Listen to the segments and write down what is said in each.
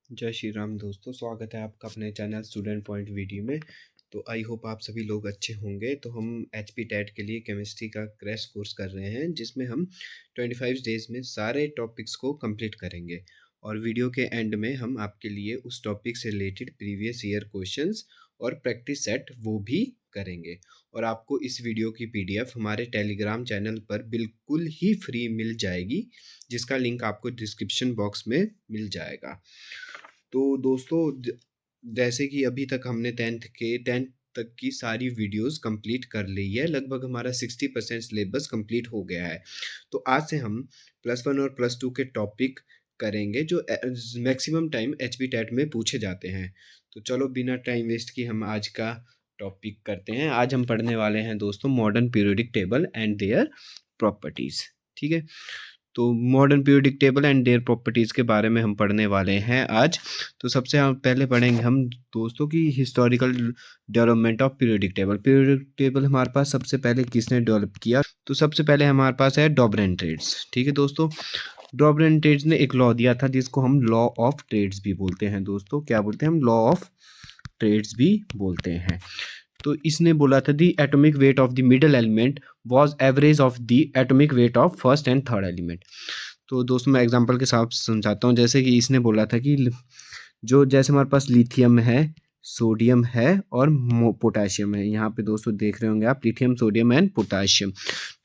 जय श्री राम दोस्तों, स्वागत है आपका अपने चैनल स्टूडेंट पॉइंट वीडियो में। तो आई होप आप सभी लोग अच्छे होंगे। तो हम एचपी टेट के लिए केमिस्ट्री का क्रैश कोर्स कर रहे हैं, जिसमें हम 25 डेज में सारे टॉपिक्स को कंप्लीट करेंगे और वीडियो के एंड में हम आपके लिए उस टॉपिक से रिलेटेड प्रीवियस ईयर क्वेश्चंस और प्रैक्टिस सेट वो भी करेंगे। और आपको इस वीडियो की पीडीएफ हमारे टेलीग्राम चैनल पर बिल्कुल ही फ्री मिल जाएगी, जिसका लिंक आपको डिस्क्रिप्शन बॉक्स में मिल जाएगा। तो दोस्तों, जैसे कि अभी तक हमने टेंथ तक की सारी वीडियोस कंप्लीट कर ली है। लगभग हमारा 60% सिलेबस कंप्लीट हो गया है। तो आज से हम +1 और +2 के टॉपिक करेंगे जो मैक्सिमम टाइम एचपी टेट में पूछे जाते हैं। तो चलो बिना टाइम वेस्ट किए हम आज का टॉपिक करते हैं। आज हम पढ़ने वाले हैं दोस्तों modern periodic table and their properties. ठीक है, तो modern periodic table and their properties के बारे में हम पढ़ने वाले हैं आज। तो सबसे हम पहले पढ़ेंगे हम दोस्तों की historical development of periodic table. Periodic table हमारे पास सबसे पहले किसने डेवलप किया? तो सबसे पहले हमारे पास है डॉबरेंट्रेट्स। ठीक है दोस्तों, डॉबरेंट्रेट्स ने एक लॉ दिया था जिसको हम लॉ ऑफ ट्रेड्स भी बोलते हैं। दोस्तों क्या बोलते हैं हम? लॉ ऑफ ट्रेड्स भी बोलते हैं। तो इसने बोला था दी atomic weight of the middle element was average of the atomic weight of first and third element. तो दोस्तों मैं एग्जांपल के साथ समझाता हूँ। जैसे कि इसने बोला था कि जो जैसे हमारे पास लिथियम है, सोडियम है और पोटाशियम है। यहाँ पे दोस्तों देख रहे होंगे आप, लिथियम, सोडियम एंड पोटाशियम।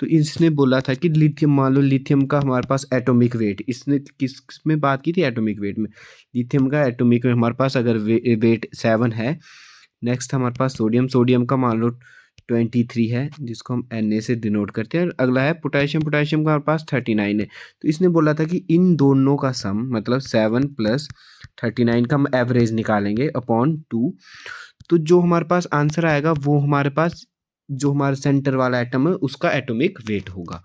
तो इसने बोला था कि लिथियम, मान लो लिथियम का हमारे पास एटॉमिक वेट, इसने किस में बात की थी? एटॉमिक वेट में। लिथियम का एटॉमिक वेट हमारे पास अगर वेट 7 है। नेक्स्ट हमारे पास सोडियम का मान लो 23 है, जिसको हम Na से डिनोट करते हैं। अगला है पोटाशियम का हमारे पास 39 है। तो इसने बोला था कि इन दोनों का सम मतलब 7 + 39 का हम एवरेज निकालेंगे अपॉन 2। तो जो हमारे पास आंसर आएगा वो हमारे पास जो हमारा सेंटर वाला एटम है उसका एटॉमिक वेट होगा।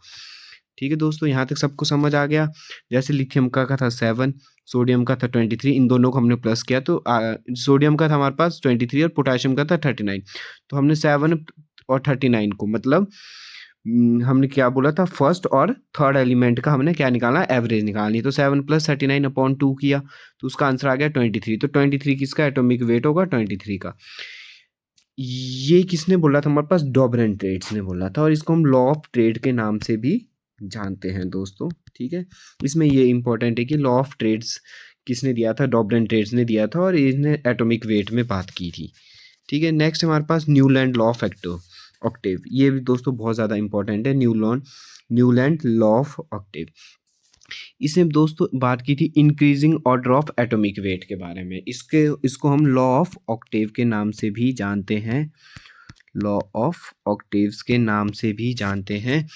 ठीक है दोस्तों, यहाँ तक सबको समझ आ गया। जैसे लिथियम का था 7, सोडियम का था 23, इन दोनों को हमने प्लस किया तो सोडियम का था हमारे पास 23 और पोटाशियम का था 39। तो हमने 7 और 39 को मतलब हमने क्या बोला था? फर्स्ट और थर्ड एलिमेंट का हमने क्या निकालना? एवरेज निकालनी। तो 7 + 39 अपॉन 2 किया तो उसका आंसर आ गया 23। तो 23 किसका एटॉमिक वेट होगा? 23 का। ये किसने बोला था? हमारे पास डॉबरेंट्रेट्स ने बोला था, और इसको हम लॉ ऑफ ट्रेड के नाम से भी जानते हैं दोस्तों। ठीक है, इसमें ये इंपॉर्टेंट है कि लॉ ऑफ ट्रेड्स किसने दिया था? डॉबरेंट्रेट्स ने दिया था, और इसने एटॉमिक वेट में बात की थी। ठीक है, नेक्स्ट हमारे पास न्यूलैंड लॉ ऑफ ऑक्टेव। ये भी दोस्तों बहुत ज़्यादा इंपॉर्टेंट है, न्यूलैंड लॉ ऑफ ऑक्टेव। इसने दोस्तों बात की थी increasing order of atomic weight के बारे में। इसको हम लॉ ऑफ ऑक्टेव के नाम से भी जानते हैं, लॉ ऑफ ऑक्टेव्स के नाम से भी जानते हैं।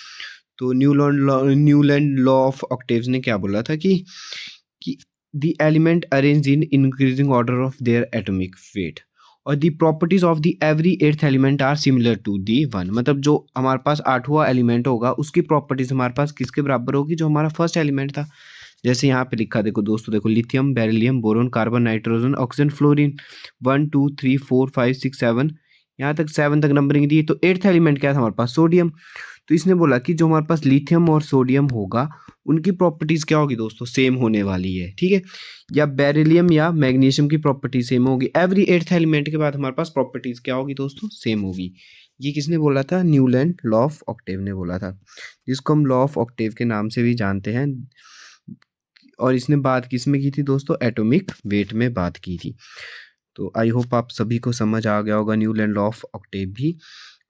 तो न्यूलैंड लॉ ऑफ ऑक्टेव्स ने क्या बोला था कि the element arrange in increasing order of their atomic weight और the properties of the every 8th element are similar to the one. मतलब जो हमारे पास 8वां एलिमेंट होगा उसकी प्रॉपर्टीज हमारे पास किसके बराबर होगी? जो हमारा फर्स्ट एलिमेंट था। जैसे यहाँ पे लिखा, देखो दोस्तों, देखो lithium, beryllium, boron, carbon, nitrogen, oxygen, fluorine, 1 2 3 4 5 6 7, यहाँ तक 7 तक नंबरिंग दी। तो 8th एलिमेंट क्या था हमारे पास? सोडियम। तो इसने बोला कि जो हमारे पास लिथियम और सोडियम होगा उनकी प्रॉपर्टीज क्या होगी दोस्तों? सेम होने वाली है। ठीक है, या बेरिलियम या मैग्नीशियम की प्रॉपर्टी सेम होगी। एवरी 8th एलिमेंट के बाद हमारे पास प्रॉपर्टीज क्या होगी दोस्तों? सेम होगी। ये किसने बोला था? न्यूलैंड लॉ ऑफ ऑक्टेव ने बोला था, जिसको हम लॉ ऑफ ऑक्टेव के नाम से भी जानते हैं। और इसने बात किस में की थी दोस्तों? एटॉमिक वेट में बात की थी। तो आई होप आप सभी को समझ आ गया होगा न्यूलैंड लॉ ऑफ ऑक्टेव भी।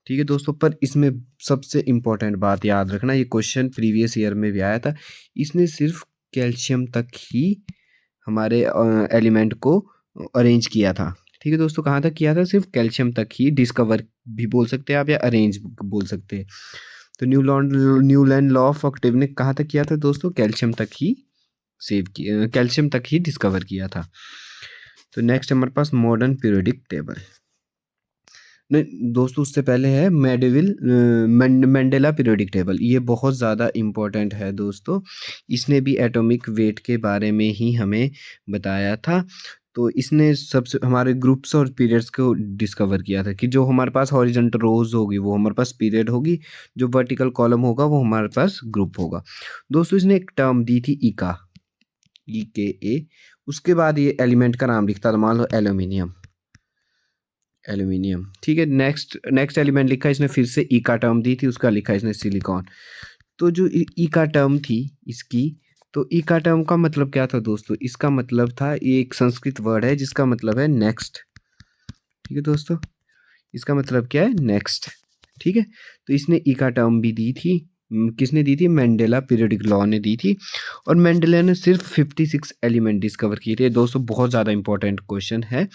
ठीक है दोस्तों, पर इसमें सबसे इम्पोर्टेंट बात याद रखना, ये क्वेश्चन प्रीवियस ईयर में भी आया था। इसने सिर्फ कैल्शियम तक ही हमारे एलिमेंट को अरेंज किया था। ठीक है दोस्तों, कहाँ तक किया था? सिर्फ कैल्शियम तक ही, डिस्कवर भी बोल सकते हैं आप या अरेंज बोल सकते हैं। तो न्यूलैंड लॉ ऑफ ऑक्टेव ने कहाँ तक किया था दोस्तों? कैल्शियम तक ही सेव किया, कैल्शियम तक ही डिस्कवर किया था। तो नेक्स्ट हमारे पास मॉडर्न पीरियोडिक टेबल। नहीं दोस्तों, उससे पहले है मेंडेला पीरियोडिक टेबल। ये बहुत ज़्यादा इम्पोर्टेंट है दोस्तों, इसने भी एटॉमिक वेट के बारे में ही हमें बताया था। तो इसने सबसे हमारे ग्रुप्स और पीरियड्स को डिस्कवर किया था कि जो हमारे पास हॉरिजॉन्टल रोज होगी वो हमारे पास पीरियड होगी, जो वर्टिकल कॉलम होगा वो हमारे पास ग्रुप होगा। दोस्तों इसने एक टर्म दी थी इका। EKA। उसके बाद ये एलिमेंट का नाम लिखता था, मान लो एल्यूमिनियम, एल्यूमिनियम, ठीक है। नेक्स्ट एलिमेंट लिखा इसने, फिर से ई का टर्म दी थी, उसका लिखा इसने सिलिकॉन। तो जो ई का टर्म थी इसकी, तो ई का टर्म का मतलब क्या था दोस्तों, इसका मतलब था, ये एक संस्कृत वर्ड है जिसका मतलब है नेक्स्ट, ठीक है दोस्तों, इसका मतलब क्या है, नेक्स्ट, ठीक है। तो इसने ई का टर्म भी दी थी, किसने दी थी, मेंडेला पीरियोडिक लॉ ने दी थी। और मेंडेला ने सिर्फ 56 एलिमेंट डिस्कवर किए थे दोस्तों। बहुत ज़्यादा इंपॉर्टेंट क्वेश्चन है,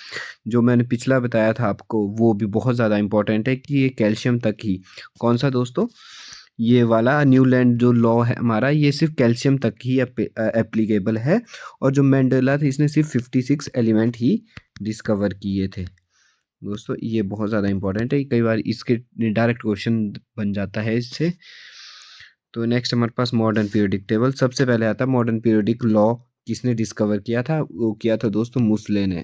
जो मैंने पिछला बताया था आपको वो भी बहुत ज़्यादा इंपॉर्टेंट है कि ये कैल्शियम तक ही, कौन सा दोस्तों, ये वाला न्यूलैंड जो लॉ है हमारा, ये सिर्फ कैल्शियम तक ही एप्लीकेबल है। और जो मेंडेला था इसने सिर्फ 56 एलिमेंट ही डिस्कवर किए थे दोस्तों। ये बहुत ज़्यादा इंपॉर्टेंट है, कई बार इसके डायरेक्ट क्वेश्चन बन जाता है इससे। तो नेक्स्ट हमारे पास मॉडर्न पीरियोडिक टेबल। सबसे पहले आता है मॉडर्न पीरियोडिक लॉ, किसने डिस्कवर किया था, वो किया था दोस्तों मुसले ने,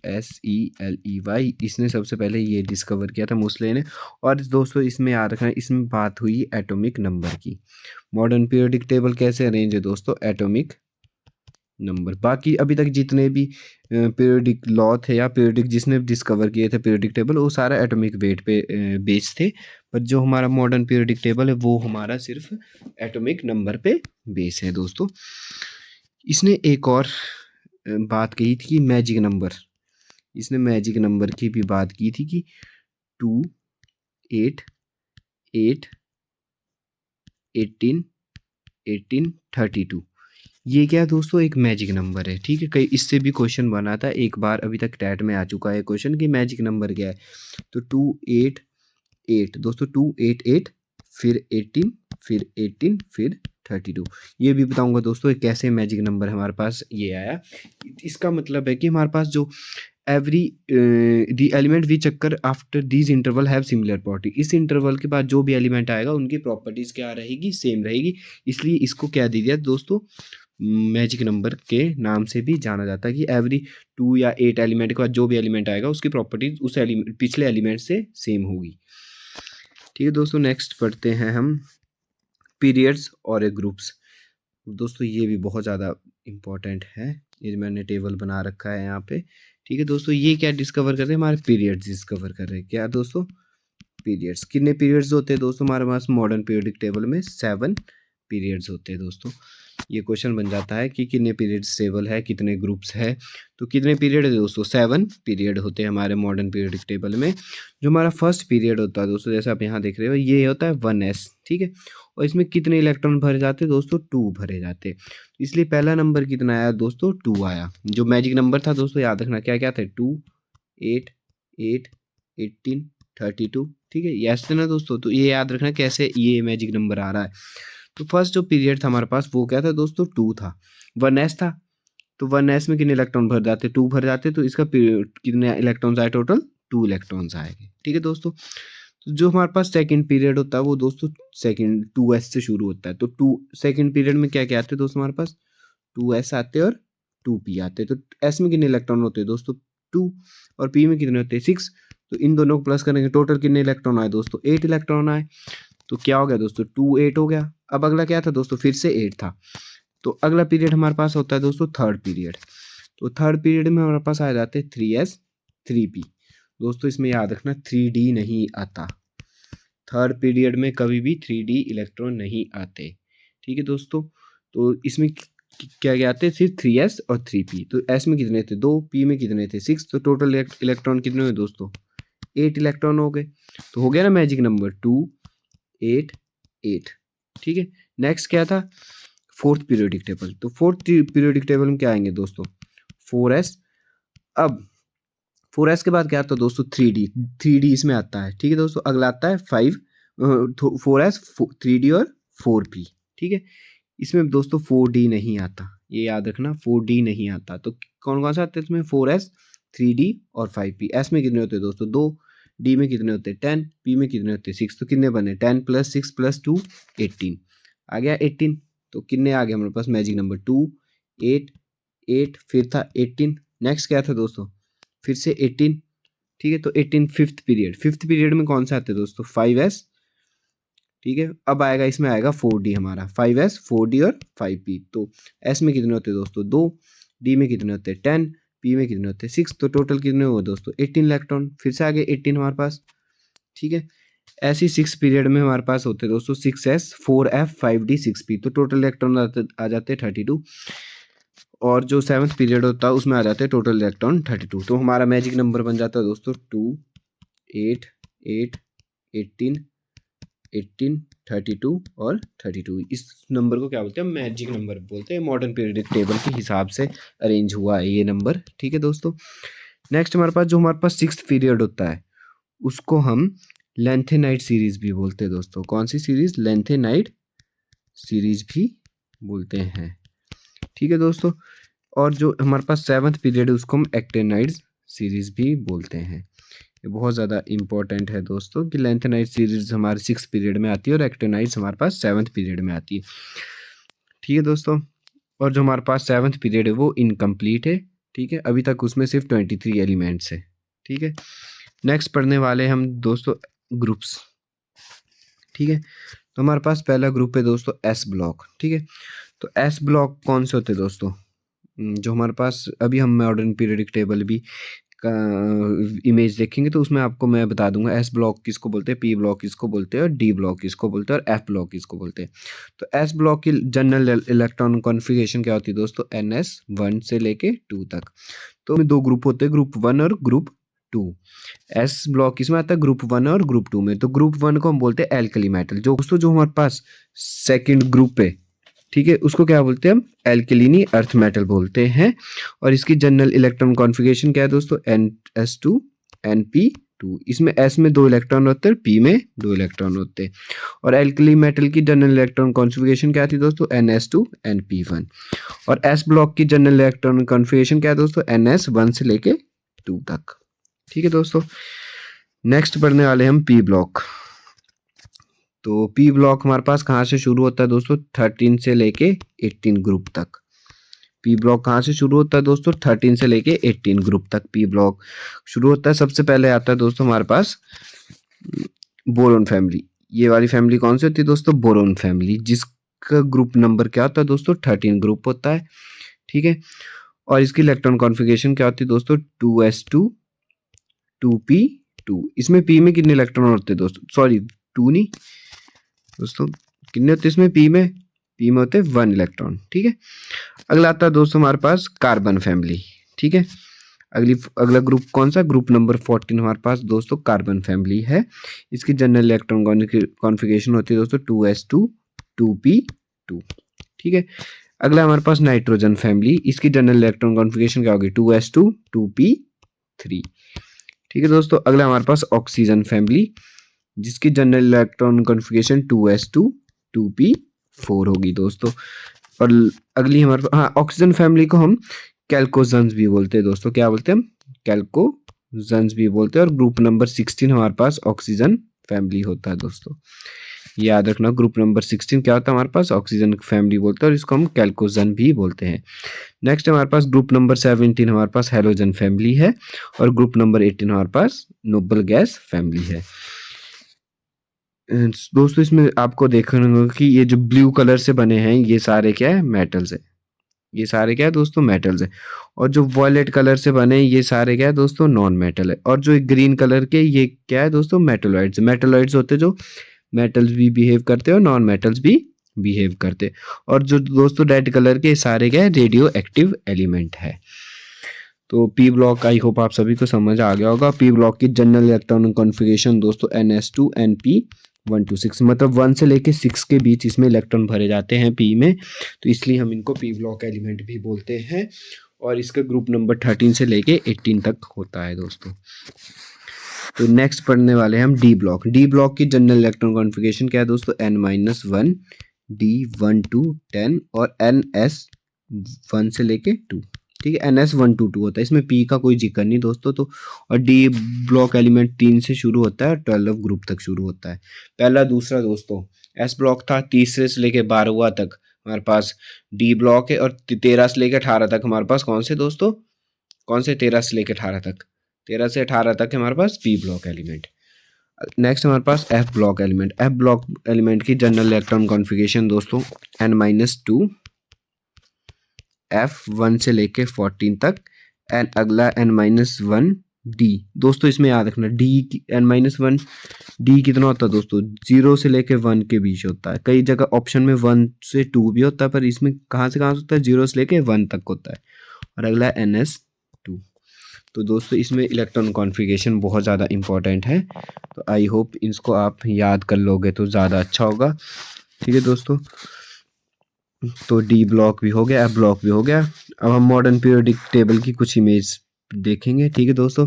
MOSELEY, इसने सबसे पहले ये डिस्कवर किया था मुसले ने। और दोस्तों इसमें याद रखना, इसमें बात हुई एटॉमिक नंबर की। मॉडर्न पीरियोडिक टेबल कैसे अरेंज है दोस्तों, एटॉमिक नंबर। बाकी अभी तक जितने भी पीरियोडिक लॉ थे या पीरियोडिक जिसने डिस्कवर किए थे पीरियोडिक टेबल, वो सारा एटॉमिक वेट पे बेस्ड थे। पर जो हमारा मॉडर्न पीरियोडिक टेबल है वो हमारा सिर्फ एटॉमिक नंबर पे बेस है दोस्तों। इसने एक और बात कही थी कि मैजिक नंबर, इसने मैजिक नंबर की भी बात की थी कि 2, 8, 8, 18, 18, 32। ये क्या दोस्तों, एक मैजिक नंबर है, ठीक है। कई इससे भी क्वेश्चन बना था एक बार, अभी तक टैट में आ चुका है क्वेश्चन कि मैजिक नंबर क्या है। तो 2, 8, 8 दोस्तों, 2, 8, 8, फिर 18, फिर 18, फिर 32। ये भी बताऊंगा दोस्तों ये कैसे मैजिक नंबर हमारे पास ये आया। इसका मतलब है कि हमारे पास जो every the element which occur after these interval have similar property, इस इंटरवल के बाद जो भी एलिमेंट आएगा उनकी प्रॉपर्टीज क्या रहेगी, सेम रहेगी। इसलिए इसको क्या दे दिया दोस्तों, मैजिक नंबर के नाम से भी जाना जाता है कि एवरी 2 या 8 एलिमेंट के बाद जो भी एलिमेंट आएगा उसकी प्रॉपर्टीज उस पिछले एलिमेंट से सेम होगी, ठीक है दोस्तों। नेक्स्ट पढ़ते हैं हम पीरियड्स और ग्रुप्स। दोस्तों ये भी बहुत ज़्यादा इम्पोर्टेंट है, ये मैंने टेबल बना रखा है यहाँ पे, ठीक है दोस्तों। ये क्या डिस्कवर कर रहे हैं, हमारे पीरियड्स डिस्कवर कर रहे हैं, क्या दोस्तों, पीरियड्स। कितने पीरियड्स होते हैं दोस्तों हमारे पास मॉडर्न पीरियडिक टेबल में, 7 पीरियड्स होते हैं दोस्तों। ये क्वेश्चन बन जाता है कि कितने पीरियड्स टेबल है, कितने ग्रुप्स है। तो कितने पीरियड है दोस्तों, 7 पीरियड होते हैं हमारे मॉडर्न पीरियडिक टेबल में। जो हमारा फर्स्ट पीरियड होता है दोस्तों, जैसे आप यहाँ देख रहे हो, ये होता है 1s, ठीक है। और इसमें कितने इलेक्ट्रॉन भरे जाते हैं दोस्तों, 2 भरे जाते हैं। इसलिए पहला नंबर कितना आया दोस्तों, 2 आया। जो मैजिक नंबर था दोस्तों याद रखना क्या क्या था, 2, 8, 8, 18, 32, ठीक है, यस थे ना दोस्तों। तो ये याद रखना कैसे ये मैजिक नंबर आ रहा है। तो फर्स्ट जो पीरियड था हमारे पास वो क्या था दोस्तों, 2 था। 1s था, तो 1s में कितने इलेक्ट्रॉन भर जाते, 2 भर जाते, तो इसका कितने इलेक्ट्रॉन्स आए, टोटल 2 इलेक्ट्रॉन्स आएंगे, ठीक है दोस्तों। तो जो हमारे पास सेकंड पीरियड होता है वो दोस्तों सेकंड 2s से शुरू होता है। तो 2 सेकंड पीरियड में क्या क्या आते हैं दोस्तों, हमारे पास 2s आते हैं और 2p आते हैं। तो s में कितने इलेक्ट्रॉन होते हैं दोस्तों, 2, और p में कितने होते हैं, 6। तो इन दोनों को प्लस करेंगे, टोटल कितने इलेक्ट्रॉन आए दोस्तों, 8 इलेक्ट्रॉन आए। तो क्या हो गया दोस्तों, 2, 8 हो गया। अब अगला क्या था दोस्तों, फिर से 8 था। तो अगला पीरियड हमारे पास होता है दोस्तों थर्ड पीरियड। तो थर्ड पीरियड में हमारे पास आ जाते हैं 3s, 3p। दोस्तों इसमें याद रखना 3d नहीं आता, थर्ड पीरियड में कभी भी 3d इलेक्ट्रॉन नहीं आते, ठीक है दोस्तों। तो इसमें क्या क्या आते हैं, सिर्फ 3s और 3p। तो s में कितने थे, 2, p में कितने थे, 6। तो टोटल इलेक्ट्रॉन कितने हुए दोस्तों, 8 इलेक्ट्रॉन हो गए। तो हो गया ना मैजिक नंबर 2, 8, 8, ठीक है। नेक्स्ट क्या था, फोर्थ पीरियोडिक टेबल। तो फोर्थ पीरियोडिक टेबल में क्या आएंगे दोस्तों, 4s। अब 4s के बाद क्या आता है दोस्तों, 3d, 3d इसमें आता है, ठीक है दोस्तों। अगला आता है 5, 4s, 3d और 4p, ठीक है। इसमें दोस्तों 4d नहीं आता, ये याद रखना 4d नहीं आता। तो कौन कौन सा आता है इसमें, 4s, 3d और 5p। s में कितने होते हैं दोस्तों, 2, d में कितने होते हैं 10, p में कितने होते हैं 6। तो कितने बने, 10 + 6 + 2 18 आ गया 18। तो कितने आ गए हमारे पास मैजिक नंबर, 2, 8, 8, फिर था 18। नेक्स्ट क्या था दोस्तों, फिर से 18, ठीक है। तो 18 फिफ्थ पीरियड, फिफ्थ पीरियड में कौन सा आते हैं दोस्तों, 5s, ठीक है। अब आएगा, इसमें आएगा 4D हमारा, 5s 4D और 5p। तो s में कितने होते हैं दोस्तों 2, d में कितने होते हैं 10, p में कितने होते हैं 6। तो टोटल कितने हुए दोस्तों 18 इलेक्ट्रॉन। फिर से आगे 18 हमारे पास, ठीक है। ऐसी 6 पीरियड में हमारे पास होते हैं दोस्तों 6s 4f 5d 6p। तो टोटल इलेक्ट्रॉन आ जाते हैं 32। और जो 7th पीरियड होता है उसमें आ जाते हैं टोटल इलेक्ट्रॉन 32। तो हमारा मैजिक नंबर बन जाता है दोस्तों 2 8 8 18 18 32 और 32। इस नंबर को क्या बोलते हैं, मैजिक नंबर बोलते हैं। मॉडर्न पीरियडिक टेबल के हिसाब से अरेंज हुआ है ये नंबर, ठीक है दोस्तों। नेक्स्ट हमारे पास जो हमारे पास 6th पीरियड होता है उसको हम लेंथेनाइड सीरीज भी बोलते हैं दोस्तों। कौन सी सीरीज, लेंथेनाइड सीरीज भी बोलते हैं, ठीक है दोस्तों। और जो हमारे पास 7th पीरियड है उसको हम एक्टेनाइड सीरीज भी बोलते हैं। ये बहुत ज़्यादा इंपॉर्टेंट है दोस्तों कि लेंथेनाइड सीरीज हमारे 6th पीरियड में आती है और एक्टेनाइड्स हमारे पास 7th पीरियड में आती है, ठीक है दोस्तों। और जो हमारे पास 7th पीरियड है वो इनकम्प्लीट है, ठीक है। अभी तक उसमें सिर्फ 23 एलिमेंट्स है, ठीक है। नेक्स्ट पढ़ने वाले हम दोस्तों ग्रुप्स, ठीक है। तो हमारे पास पहला ग्रुप है दोस्तों एस ब्लॉक, ठीक है। तो एस ब्लॉक कौन से होते हैं दोस्तों, जो हमारे पास अभी हम मॉडर्न पीरियडिक टेबल भी का इमेज देखेंगे तो उसमें आपको मैं बता दूंगा एस ब्लॉक किसको बोलते हैं, पी ब्लॉक किसको बोलते हैं और डी ब्लॉक किसको बोलते हैं और एफ ब्लॉक किसको बोलते हैं। तो एस ब्लॉक की जनरल इलेक्ट्रॉन कॉन्फ़िगरेशन क्या होती है दोस्तों, NS1 से लेके 2 तक। तो दो ग्रुप होते हैं, ग्रुप 1 और ग्रुप 2। एस ब्लॉक किसमें आता है, ग्रुप 1 और ग्रुप 2 में। तो ग्रुप 1 को हम बोलते हैं एल्कली मेटल। जो दोस्तों जो हमारे पास सेकेंड ग्रुप है, ठीक है, उसको क्या बोलते हैं हम, एल्कलिनी अर्थ मेटल बोलते हैं। और इसकी जनरल इलेक्ट्रॉन कॉन्फ़िगरेशन क्या है दोस्तों, NS2 NP2। इसमें S में 2 इलेक्ट्रॉन होते हैं, P में 2 इलेक्ट्रॉन होते हैं। और एल्कली मेटल की जनरल इलेक्ट्रॉन कॉन्फ़िगरेशन क्या थी दोस्तों, NS2 NP1। और S ब्लॉक की जनरल इलेक्ट्रॉन कॉन्फ़िगरेशन क्या है दोस्तों, NS1 से लेके 2 तक, ठीक है दोस्तों। नेक्स्ट पढ़ने वाले हम P ब्लॉक। तो पी ब्लॉक हमारे पास कहाँ से शुरू होता है दोस्तों, 13 से लेके 18 ग्रुप तक। पी ब्लॉक कहाँ से शुरू होता है दोस्तों, 13 से लेके 18 ग्रुप तक पी ब्लॉक शुरू होता है। सबसे पहले आता है दोस्तों हमारे पास बोरोन फैमिली। ये वाली फैमिली कौन सी होती है दोस्तों, बोरोन फैमिली, जिसका ग्रुप नंबर क्या होता है दोस्तों, 13 ग्रुप होता है, ठीक है। और इसकी इलेक्ट्रॉन कॉन्फ़िगरेशन क्या होती है दोस्तों, 2s2 2p2। इसमें पी में कितने इलेक्ट्रॉन होते हैं दोस्तों, सॉरी 2 नहीं दोस्तों, कितने होते हैं इसमें, पी में होते हैं 1 इलेक्ट्रॉन, ठीक है। अगला आता है दोस्तों हमारे पास कार्बन फैमिली, ठीक है। अगला ग्रुप कौन सा, ग्रुप नंबर 14 हमारे पास दोस्तों कार्बन फैमिली है। इसकी जनरल इलेक्ट्रॉन कॉन्फ़िगरेशन होती है दोस्तों 2s2 2p2, ठीक है। अगला हमारे पास नाइट्रोजन फैमिली। इसकी जनरल इलेक्ट्रॉन कॉन्फ़िगरेशन क्या होगी, 2s2 2p3, ठीक है दोस्तों। अगला हमारे पास ऑक्सीजन फैमिली, जिसकी general electron configuration 2s2 2p4 होगी दोस्तों। और अगली हमारे पास, हाँ, ऑक्सीजन फैमिली को हम कैल्कोजन्स भी बोलते हैं दोस्तों। क्या बोलते हैं हम, कैल्कोजन्स भी बोलते हैं। और ग्रुप नंबर 16 हमारे पास ऑक्सीजन फैमिली होता है दोस्तों, याद रखना। ग्रुप नंबर 16 क्या होता है हमारे पास, ऑक्सीजन फैमिली बोलते हैं और इसको हम कैल्कोजन भी बोलते हैं। नेक्स्ट हमारे पास ग्रुप नंबर 17 हमारे पास हेलोजन फैमिली है। और ग्रुप नंबर 18 हमारे पास नोबल गैस फैमिली है। दोस्तों इसमें आपको देखना होगा कि ये जो ब्लू कलर से बने हैं ये सारे क्या है, मेटल्स है। ये सारे क्या है दोस्तों, मेटल्स है। और जो वॉयलेट कलर से बने हैं ये सारे क्या है दोस्तों, नॉन मेटल है। और जो ग्रीन कलर के ये क्या है दोस्तों, मेटलॉइड्स। मेटलॉइड्स होते हैं जो मेटल्स भी बिहेव करते हैं और नॉन मेटल्स भी बिहेव करते हैं। और जो दोस्तों रेड कलर के सारे क्या है, रेडियो एक्टिव एलिमेंट है। तो पी ब्लॉक आई होप आप सभी को समझ आ गया होगा। पी ब्लॉक की जनरल इलेक्ट्रॉनिक कॉन्फ़िगरेशन दोस्तों NS2 NP1 to 6, मतलब 1 से लेके 6 के बीच इसमें इलेक्ट्रॉन भरे जाते हैं पी में, तो इसलिए हम इनको पी ब्लॉक एलिमेंट भी बोलते हैं। और इसका ग्रुप नंबर 13 से लेके 18 तक होता है दोस्तों। तो नेक्स्ट पढ़ने वाले हैं हम डी ब्लॉक। डी ब्लॉक की जनरल इलेक्ट्रॉन कॉन्फ़िगरेशन क्या है दोस्तों, N-1 D1 to 10 और NS1 से लेके 2, ठीक है। NS1 to 2 होता है, इसमें P का कोई जिक्र नहीं दोस्तों। तो और डी ब्लॉक एलिमेंट 3 से शुरू होता है और 12 ग्रुप तक शुरू होता है। पहला दूसरा दोस्तों एस ब्लॉक था, तीसरे से लेके 12वां तक हमारे पास डी ब्लॉक है। और 13 से लेकर 18 तक हमारे पास कौन से दोस्तों, कौन से 13 से लेकर 18 तक, 13 से 18 तक हमारे पास पी ब्लॉक एलिमेंट। नेक्स्ट हमारे पास F block element. F block element की जनरल इलेक्ट्रॉन कॉन्फ़िगरेशन दोस्तों n-2, F1 से लेके 14 तक, एंड अगला n-1 D। दोस्तों इसमें याद रखना D n-1 D कितना होता है दोस्तों, 0 से लेके 1 के बीच होता है। कई जगह ऑप्शन में 1 से 2 भी होता है, पर इसमें कहाँ से होता है, 0 से लेके 1 तक होता है। और अगला NS2। तो दोस्तों इसमें इलेक्ट्रॉन कॉन्फ़िगरेशन बहुत ज़्यादा इंपॉर्टेंट है, तो आई होप इसको आप याद कर लोगे तो ज़्यादा अच्छा होगा। ठीक है दोस्तों, तो डी ब्लॉक भी हो गया, एफ ब्लॉक भी हो गया। अब हम मॉडर्न पीरियोडिक टेबल की कुछ इमेज देखेंगे। ठीक है दोस्तों,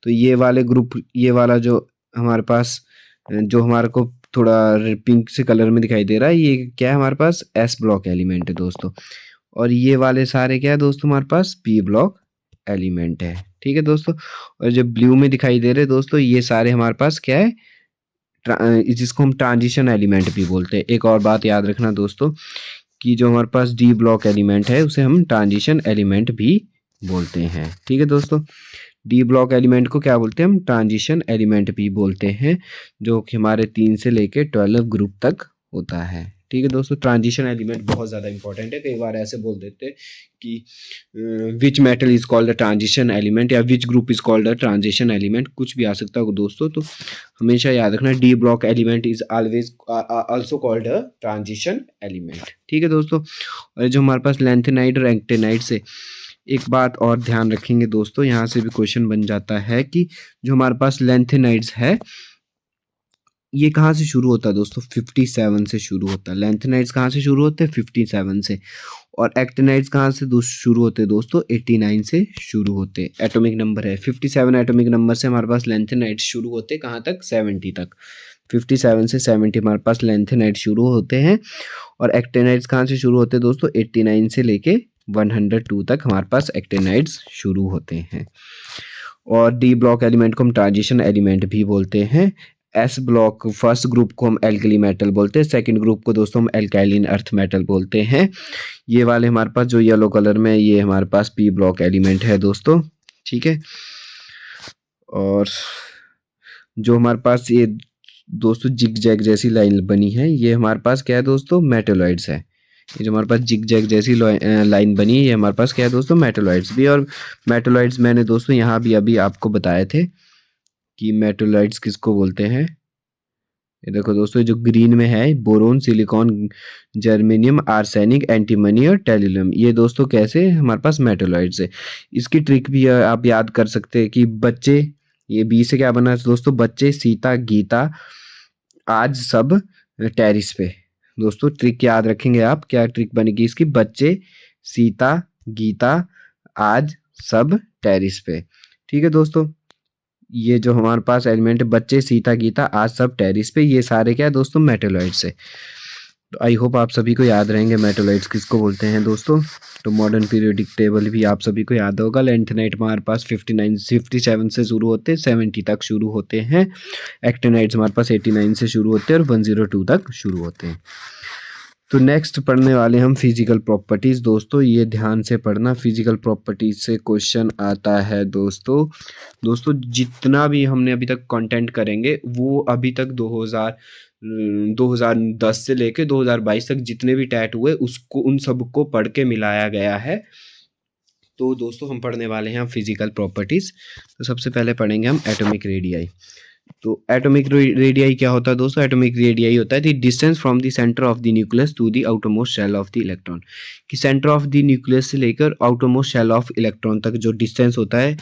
तो ये वाले ग्रुप, ये वाला जो हमारे पास, जो हमारे को थोड़ा पिंक से कलर में दिखाई दे रहा है, ये क्या है हमारे पास, एस ब्लॉक एलिमेंट है दोस्तों। और ये वाले सारे क्या है दोस्तों, हमारे पास पी ब्लॉक एलिमेंट है। ठीक है दोस्तों, और जो ब्लू में दिखाई दे रहे दोस्तों, ये सारे हमारे पास क्या है, जिसको हम ट्रांजिशन एलिमेंट भी बोलते हैं। एक और बात याद रखना दोस्तों, कि जो हमारे पास डी ब्लॉक एलिमेंट है उसे हम ट्रांजिशन एलिमेंट भी बोलते हैं। ठीक है दोस्तों, डी ब्लॉक एलिमेंट को क्या बोलते हैं, हम ट्रांजिशन एलिमेंट भी बोलते हैं, जो कि हमारे 3 से लेके 12 ग्रुप तक होता है। ठीक है दोस्तों, ट्रांजिशन एलिमेंट बहुत ज़्यादा इंपॉर्टेंट है। कई बार ऐसे बोल देते हैं कि which metal is called a transition element, या which group is called a transition element, कुछ भी आ सकता है दोस्तों। तो हमेशा याद रखना, D block element is always also called a transition element. ठीक है दोस्तों, और जो हमारे पास लैंथेनाइड और एक्टिनाइड से एक बात और ध्यान रखेंगे दोस्तों, यहाँ से भी क्वेश्चन बन जाता है कि जो हमारे पास लैंथेनाइड्स है, ये कहाँ से शुरू होता है दोस्तों, 57 से शुरू होता है। लैंथेनाइड्स कहाँ से शुरू होते हैं, 57 से। और एक्टिनाइड्स कहाँ से शुरू होते हैं दोस्तों, 89 से शुरू होते हैं। एटॉमिक नंबर है 57, एटॉमिक नंबर से हमारे पास लैंथेनाइड्स शुरू होते हैं कहाँ तक, 70 तक। 57 से 70 हमारे पास लैंथेनाइड्स शुरू होते हैं। और एक्टिनाइड्स कहाँ से शुरू होते हैं दोस्तों, 89 से लेके 102 तक हमारे पास एक्टिनाइड्स शुरू होते हैं। और डी ब्लॉक एलिमेंट को हम ट्रांजिशन एलिमेंट भी बोलते हैं। एस ब्लॉक फर्स्ट ग्रुप को हम एल्कली मेटल बोलते हैं, सेकंड ग्रुप को दोस्तों हम एल्काइलिन अर्थ मेटल बोलते हैं। ये वाले हमारे पास जो येलो कलर में, ये हमारे पास पी ब्लॉक एलिमेंट है दोस्तों। ठीक है, और जो हमारे पास ये दोस्तों जिग जैग जैसी लाइन बनी है, ये हमारे पास क्या है दोस्तों, मेटलोइड्स है। ये जो हमारे पास जिग जैग जैसी लाइन बनी है, ये हमारे पास क्या है दोस्तों, मेटलोइड्स भी। और मेटलोइड्स मैंने दोस्तों यहाँ भी अभी आपको बताए थे कि मेटलोइड्स किसको बोलते हैं। ये देखो दोस्तों, जो ग्रीन में है, boron, silicon, germanium, arsenic, antimony और टेलियम, ये दोस्तों कैसे हमारे पास मेटलोइड्स है। इसकी ट्रिक भी आप याद कर सकते हैं कि बच्चे, ये बी से क्या बना है दोस्तों, बच्चे, सीता, गीता, आज सब टेरिस पे। दोस्तों ट्रिक याद रखेंगे आप, क्या ट्रिक बनेगी इसकी, बच्चे, सीता, गीता, आज सब टेरिस पे। ठीक है दोस्तों, ये जो हमारे पास एलिमेंट है, बच्चे, सीता, गीता, आज सब टेरिस पे, ये सारे क्या है दोस्तों, मेटलोइड्स है। तो आई होप आप सभी को याद रहेंगे मेटलोइड्स किसको बोलते हैं दोस्तों। तो मॉडर्न पीरियोडिक टेबल भी आप सभी को याद होगा। लैंथेनाइड हमारे पास 57 से शुरू होते हैं, 70 तक शुरू होते हैं। एक्टिनाइड्स हमारे पास 89 से शुरू होते हैं और 102 तक शुरू होते हैं। तो नेक्स्ट पढ़ने वाले हम फिजिकल प्रॉपर्टीज दोस्तों, ये ध्यान से पढ़ना। फिजिकल प्रॉपर्टीज से क्वेश्चन आता है दोस्तों जितना भी हमने अभी तक कंटेंट करेंगे, वो अभी तक 2010 से लेके 2022 तक जितने भी टैट हुए, उसको उन सबको पढ़ के मिलाया गया है। तो दोस्तों हम पढ़ने वाले हैं फिजिकल प्रॉपर्टीज। तो सबसे पहले पढ़ेंगे हम एटॉमिक रेडियाई। तो एटॉमिक रेडियाई क्या होता है दोस्तों, एटॉमिक रेडियाई होता है the distance from the centre of the nucleus to the outermost shell of the electron. कि सेंटर ऑफ द न्यूक्लियस से लेकर आउटरमोस्ट शेल ऑफ इलेक्ट्रॉन तक जो डिस्टेंस होता है,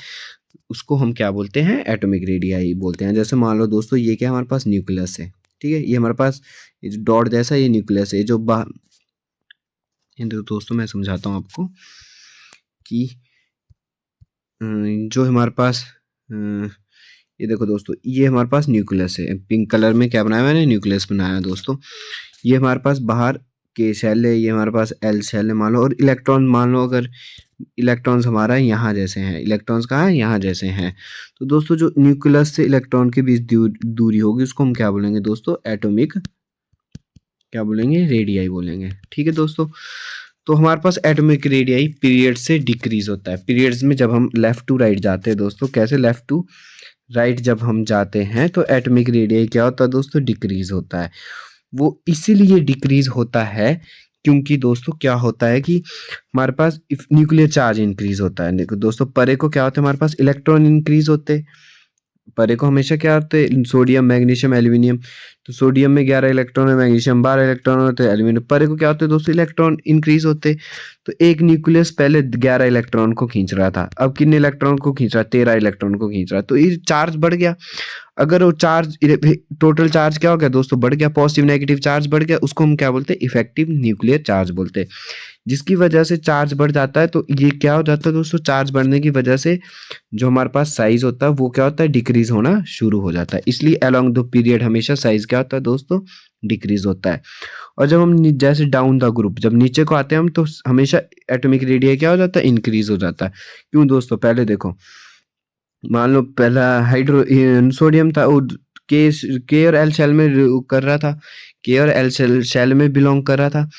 उसको हम क्या बोलते हैं, एटॉमिक रेडियाई बोलते हैं। जैसे मान लो दोस्तों, ये क्या हमारे पास न्यूक्लियस है, ठीक है, ये हमारे पास ये जो डॉट जैसा ये न्यूक्लियस है, जो दोस्तों मैं समझाता हूँ आपको कि जो हमारे पास ये देखो दोस्तों, ये हमारे पास न्यूक्लियस है। पिंक कलर में क्या बनाया मैंने, न्यूक्लियस बनाया दोस्तों। ये हमारे पास बाहर के शेल है, ये हमारे पास एल शेल है मान लो। और इलेक्ट्रॉन मान लो, अगर इलेक्ट्रॉन्स हमारा यहाँ जैसे हैं, इलेक्ट्रॉन्स कहाँ है, यहाँ जैसे हैं। तो दोस्तों जो न्यूक्लियस से इलेक्ट्रॉन के बीच दूरी होगी, उसको हम क्या बोलेंगे दोस्तों, एटॉमिक क्या बोलेंगे, रेडियाई बोलेंगे। ठीक है दोस्तों, तो हमारे पास एटॉमिक रेडियाई पीरियड से डिक्रीज होता है। पीरियड्स में जब हम लेफ्ट टू राइट जाते हैं दोस्तों, कैसे लेफ्ट टू राइट जब हम जाते हैं तो एटॉमिक रेडियस क्या होता है दोस्तों, डिक्रीज होता है। वो इसीलिए डिक्रीज होता है क्योंकि दोस्तों क्या होता है कि हमारे पास न्यूक्लियर चार्ज इंक्रीज होता है। देखो दोस्तों, परे को क्या होता है, हमारे पास इलेक्ट्रॉन इंक्रीज होते हैं। परे को हमेशा क्या होते हैं, सोडियम, मैग्नीशियम, एल्यूमिनियम। तो सोडियम में 11 इलेक्ट्रॉन है, मैग्नीशियम 12 इलेक्ट्रॉन होते हैं, एल्यूमिनियम परे को क्या होते हैं दोस्तों, इलेक्ट्रॉन इंक्रीज होते हैं। तो एक न्यूक्लियस पहले 11 इलेक्ट्रॉन को खींच रहा था, अब कितने इलेक्ट्रॉन को खींच रहा है, 13 इलेक्ट्रॉन को खींच रहा है। तो ये चार्ज बढ़ गया। अगर वो चार्ज, टोटल चार्ज क्या हो गया दोस्तों, बढ़ गया, पॉजिटिव नेगेटिव चार्ज बढ़ गया, उसको हम क्या बोलते हैं, इफेक्टिव न्यूक्लियर चार्ज बोलते हैं। जिसकी वजह से चार्ज बढ़ जाता है। तो ये क्या हो जाता है दोस्तों, चार्ज बढ़ने की वजह से जो हमारे पास साइज होता है वो क्या होता है, डिक्रीज होना शुरू हो जाता है। इसलिए अलोंग द पीरियड हमेशा साइज क्या होता है दोस्तों, डिक्रीज होता है। और जब हम जैसे डाउन द ग्रुप, जब नीचे को आते हैं हम, तो हमेशा एटॉमिक रेडियस क्या हो जाता है, इंक्रीज हो जाता है। क्यों दोस्तों, पहले देखो, मान लो पहला हाइड्रो सोडियम था, वो के और एल शेल में कर रहा था, के और एल शेल में बिलोंग कर रहा था।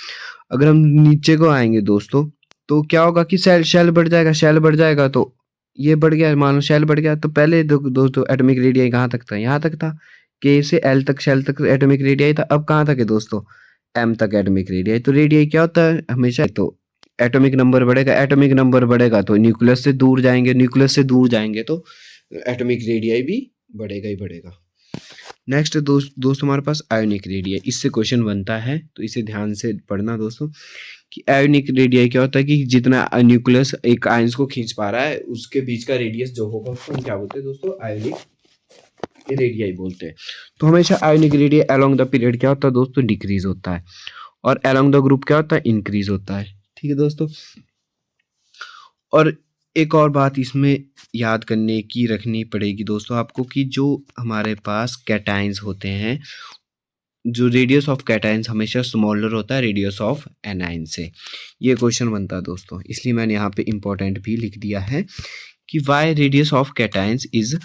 अगर हम नीचे को आएंगे दोस्तों, तो क्या होगा कि शेल शेल बढ़ जाएगा, शेल बढ़ जाएगा तो ये बढ़ गया, मान लो शेल बढ़ गया। तो पहले दोस्तों एटॉमिक रेडियस कहाँ तक था, यहाँ तक था, के से एल तक, शेल तक एटॉमिक रेडियस था। अब कहाँ तक है दोस्तों, एम तक एटॉमिक रेडियस। तो रेडियस क्या होता है हमेशा, तो एटॉमिक नंबर बढ़ेगा, एटॉमिक नंबर बढ़ेगा तो न्यूक्लियस से दूर जाएंगे, न्यूक्लियस से दूर जाएंगे तो एटॉमिक रेडियस भी बढ़ेगा ही बढ़ेगा। नेक्स्ट दोस्त हमारे पास आयोनिक रेडियस, इससे क्वेश्चन बनता है, तो इसे ध्यान से पढ़ना दोस्तों कि आयोनिक रेडियस क्या होता है कि जितना न्यूक्लियस एक आयंस को खींच पा रहा है उसके बीच का रेडियस जो होगा उसको हम क्या बोलते हैं दोस्तों, आयोनिक रेडियस बोलते हैं। तो हमेशा ionic radius along the period क्या होता है दोस्तों, डिक्रीज होता है, और अलोंग द ग्रुप क्या होता है, इंक्रीज होता है। ठीक है दोस्तों। और एक और बात इसमें याद करने की रखनी पड़ेगी दोस्तों आपको, कि जो हमारे पास कैटाइंस होते हैं, जो रेडियस ऑफ कैटाइंस हमेशा स्मॉलर होता है रेडियस ऑफ एनाइन से। ये क्वेश्चन बनता है दोस्तों, इसलिए मैंने यहाँ पे इंपॉर्टेंट भी लिख दिया है कि why radius of cations is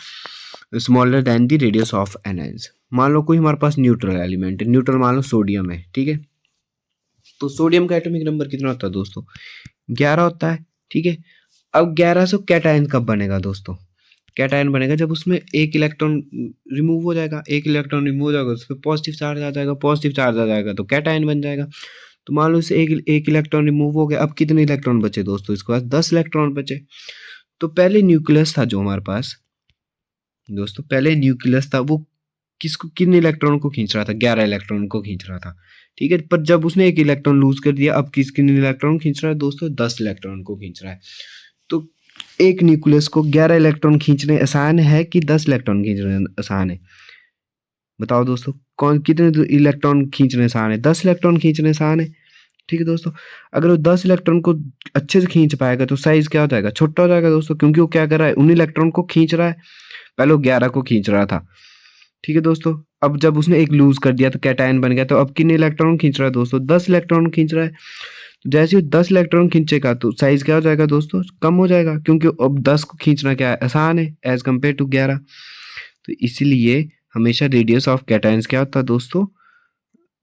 smaller than the radius of anions. मान लो कोई हमारे पास न्यूट्रल एलिमेंट है, न्यूट्रल मान लो सोडियम है, ठीक है। तो सोडियम का एटॉमिक नंबर कितना होता है दोस्तों, 11 होता है, ठीक है। अब 11 से कैटायन कब बनेगा दोस्तों, कैटायन बनेगा जब उसमें एक इलेक्ट्रॉन रिमूव हो जाएगा, एक इलेक्ट्रॉन रिमूव हो जाएगा, उस पर पॉजिटिव चार्ज आ जाएगा, पॉजिटिव चार्ज आ जाएगा तो कैटायन बन जाएगा। तो मान लो इससे एक इलेक्ट्रॉन रिमूव हो गया, अब कितने इलेक्ट्रॉन बचे दोस्तों, इसके पास 10 इलेक्ट्रॉन बचे। तो पहले न्यूक्लियस था जो हमारे पास दोस्तों, पहले न्यूक्लियस था वो किसको, कितने इलेक्ट्रॉन को खींच रहा था, 11 इलेक्ट्रॉन को खींच रहा था, ठीक है। पर जब उसने एक इलेक्ट्रॉन लूज कर दिया, अब कितने इलेक्ट्रॉन खींच रहा है दोस्तों, 10 इलेक्ट्रॉन को खींच रहा है। तो एक न्यूक्लियस को 11 इलेक्ट्रॉन खींचने आसान है कि 10 इलेक्ट्रॉन खींचने आसान है, बताओ दोस्तों, कौन कितने इलेक्ट्रॉन खींचने आसान है, 10 इलेक्ट्रॉन खींचने आसान है, ठीक है दोस्तों। अगर वो 10 इलेक्ट्रॉन को अच्छे से खींच पाएगा तो साइज क्या हो जाएगा, छोटा हो जाएगा दोस्तों, क्योंकि वो क्या कर रहा है, उन इलेक्ट्रॉन को खींच रहा है, पहले वो 11 को खींच रहा था, ठीक है दोस्तों। अब जब उसने एक लूज कर दिया तो कैटायन बन गया, तो अब कितने इलेक्ट्रॉन खींच रहा है दोस्तों, 10 इलेक्ट्रॉन खींच रहा है। तो जैसे ही 10 इलेक्ट्रॉन खींचेगा तो साइज क्या हो जाएगा दोस्तों, कम हो जाएगा, क्योंकि अब 10 को खींचना क्या है, आसान है एज कम्पेयर टू 11। तो इसीलिए हमेशा रेडियस ऑफ कैटायंस क्या होता है दोस्तों,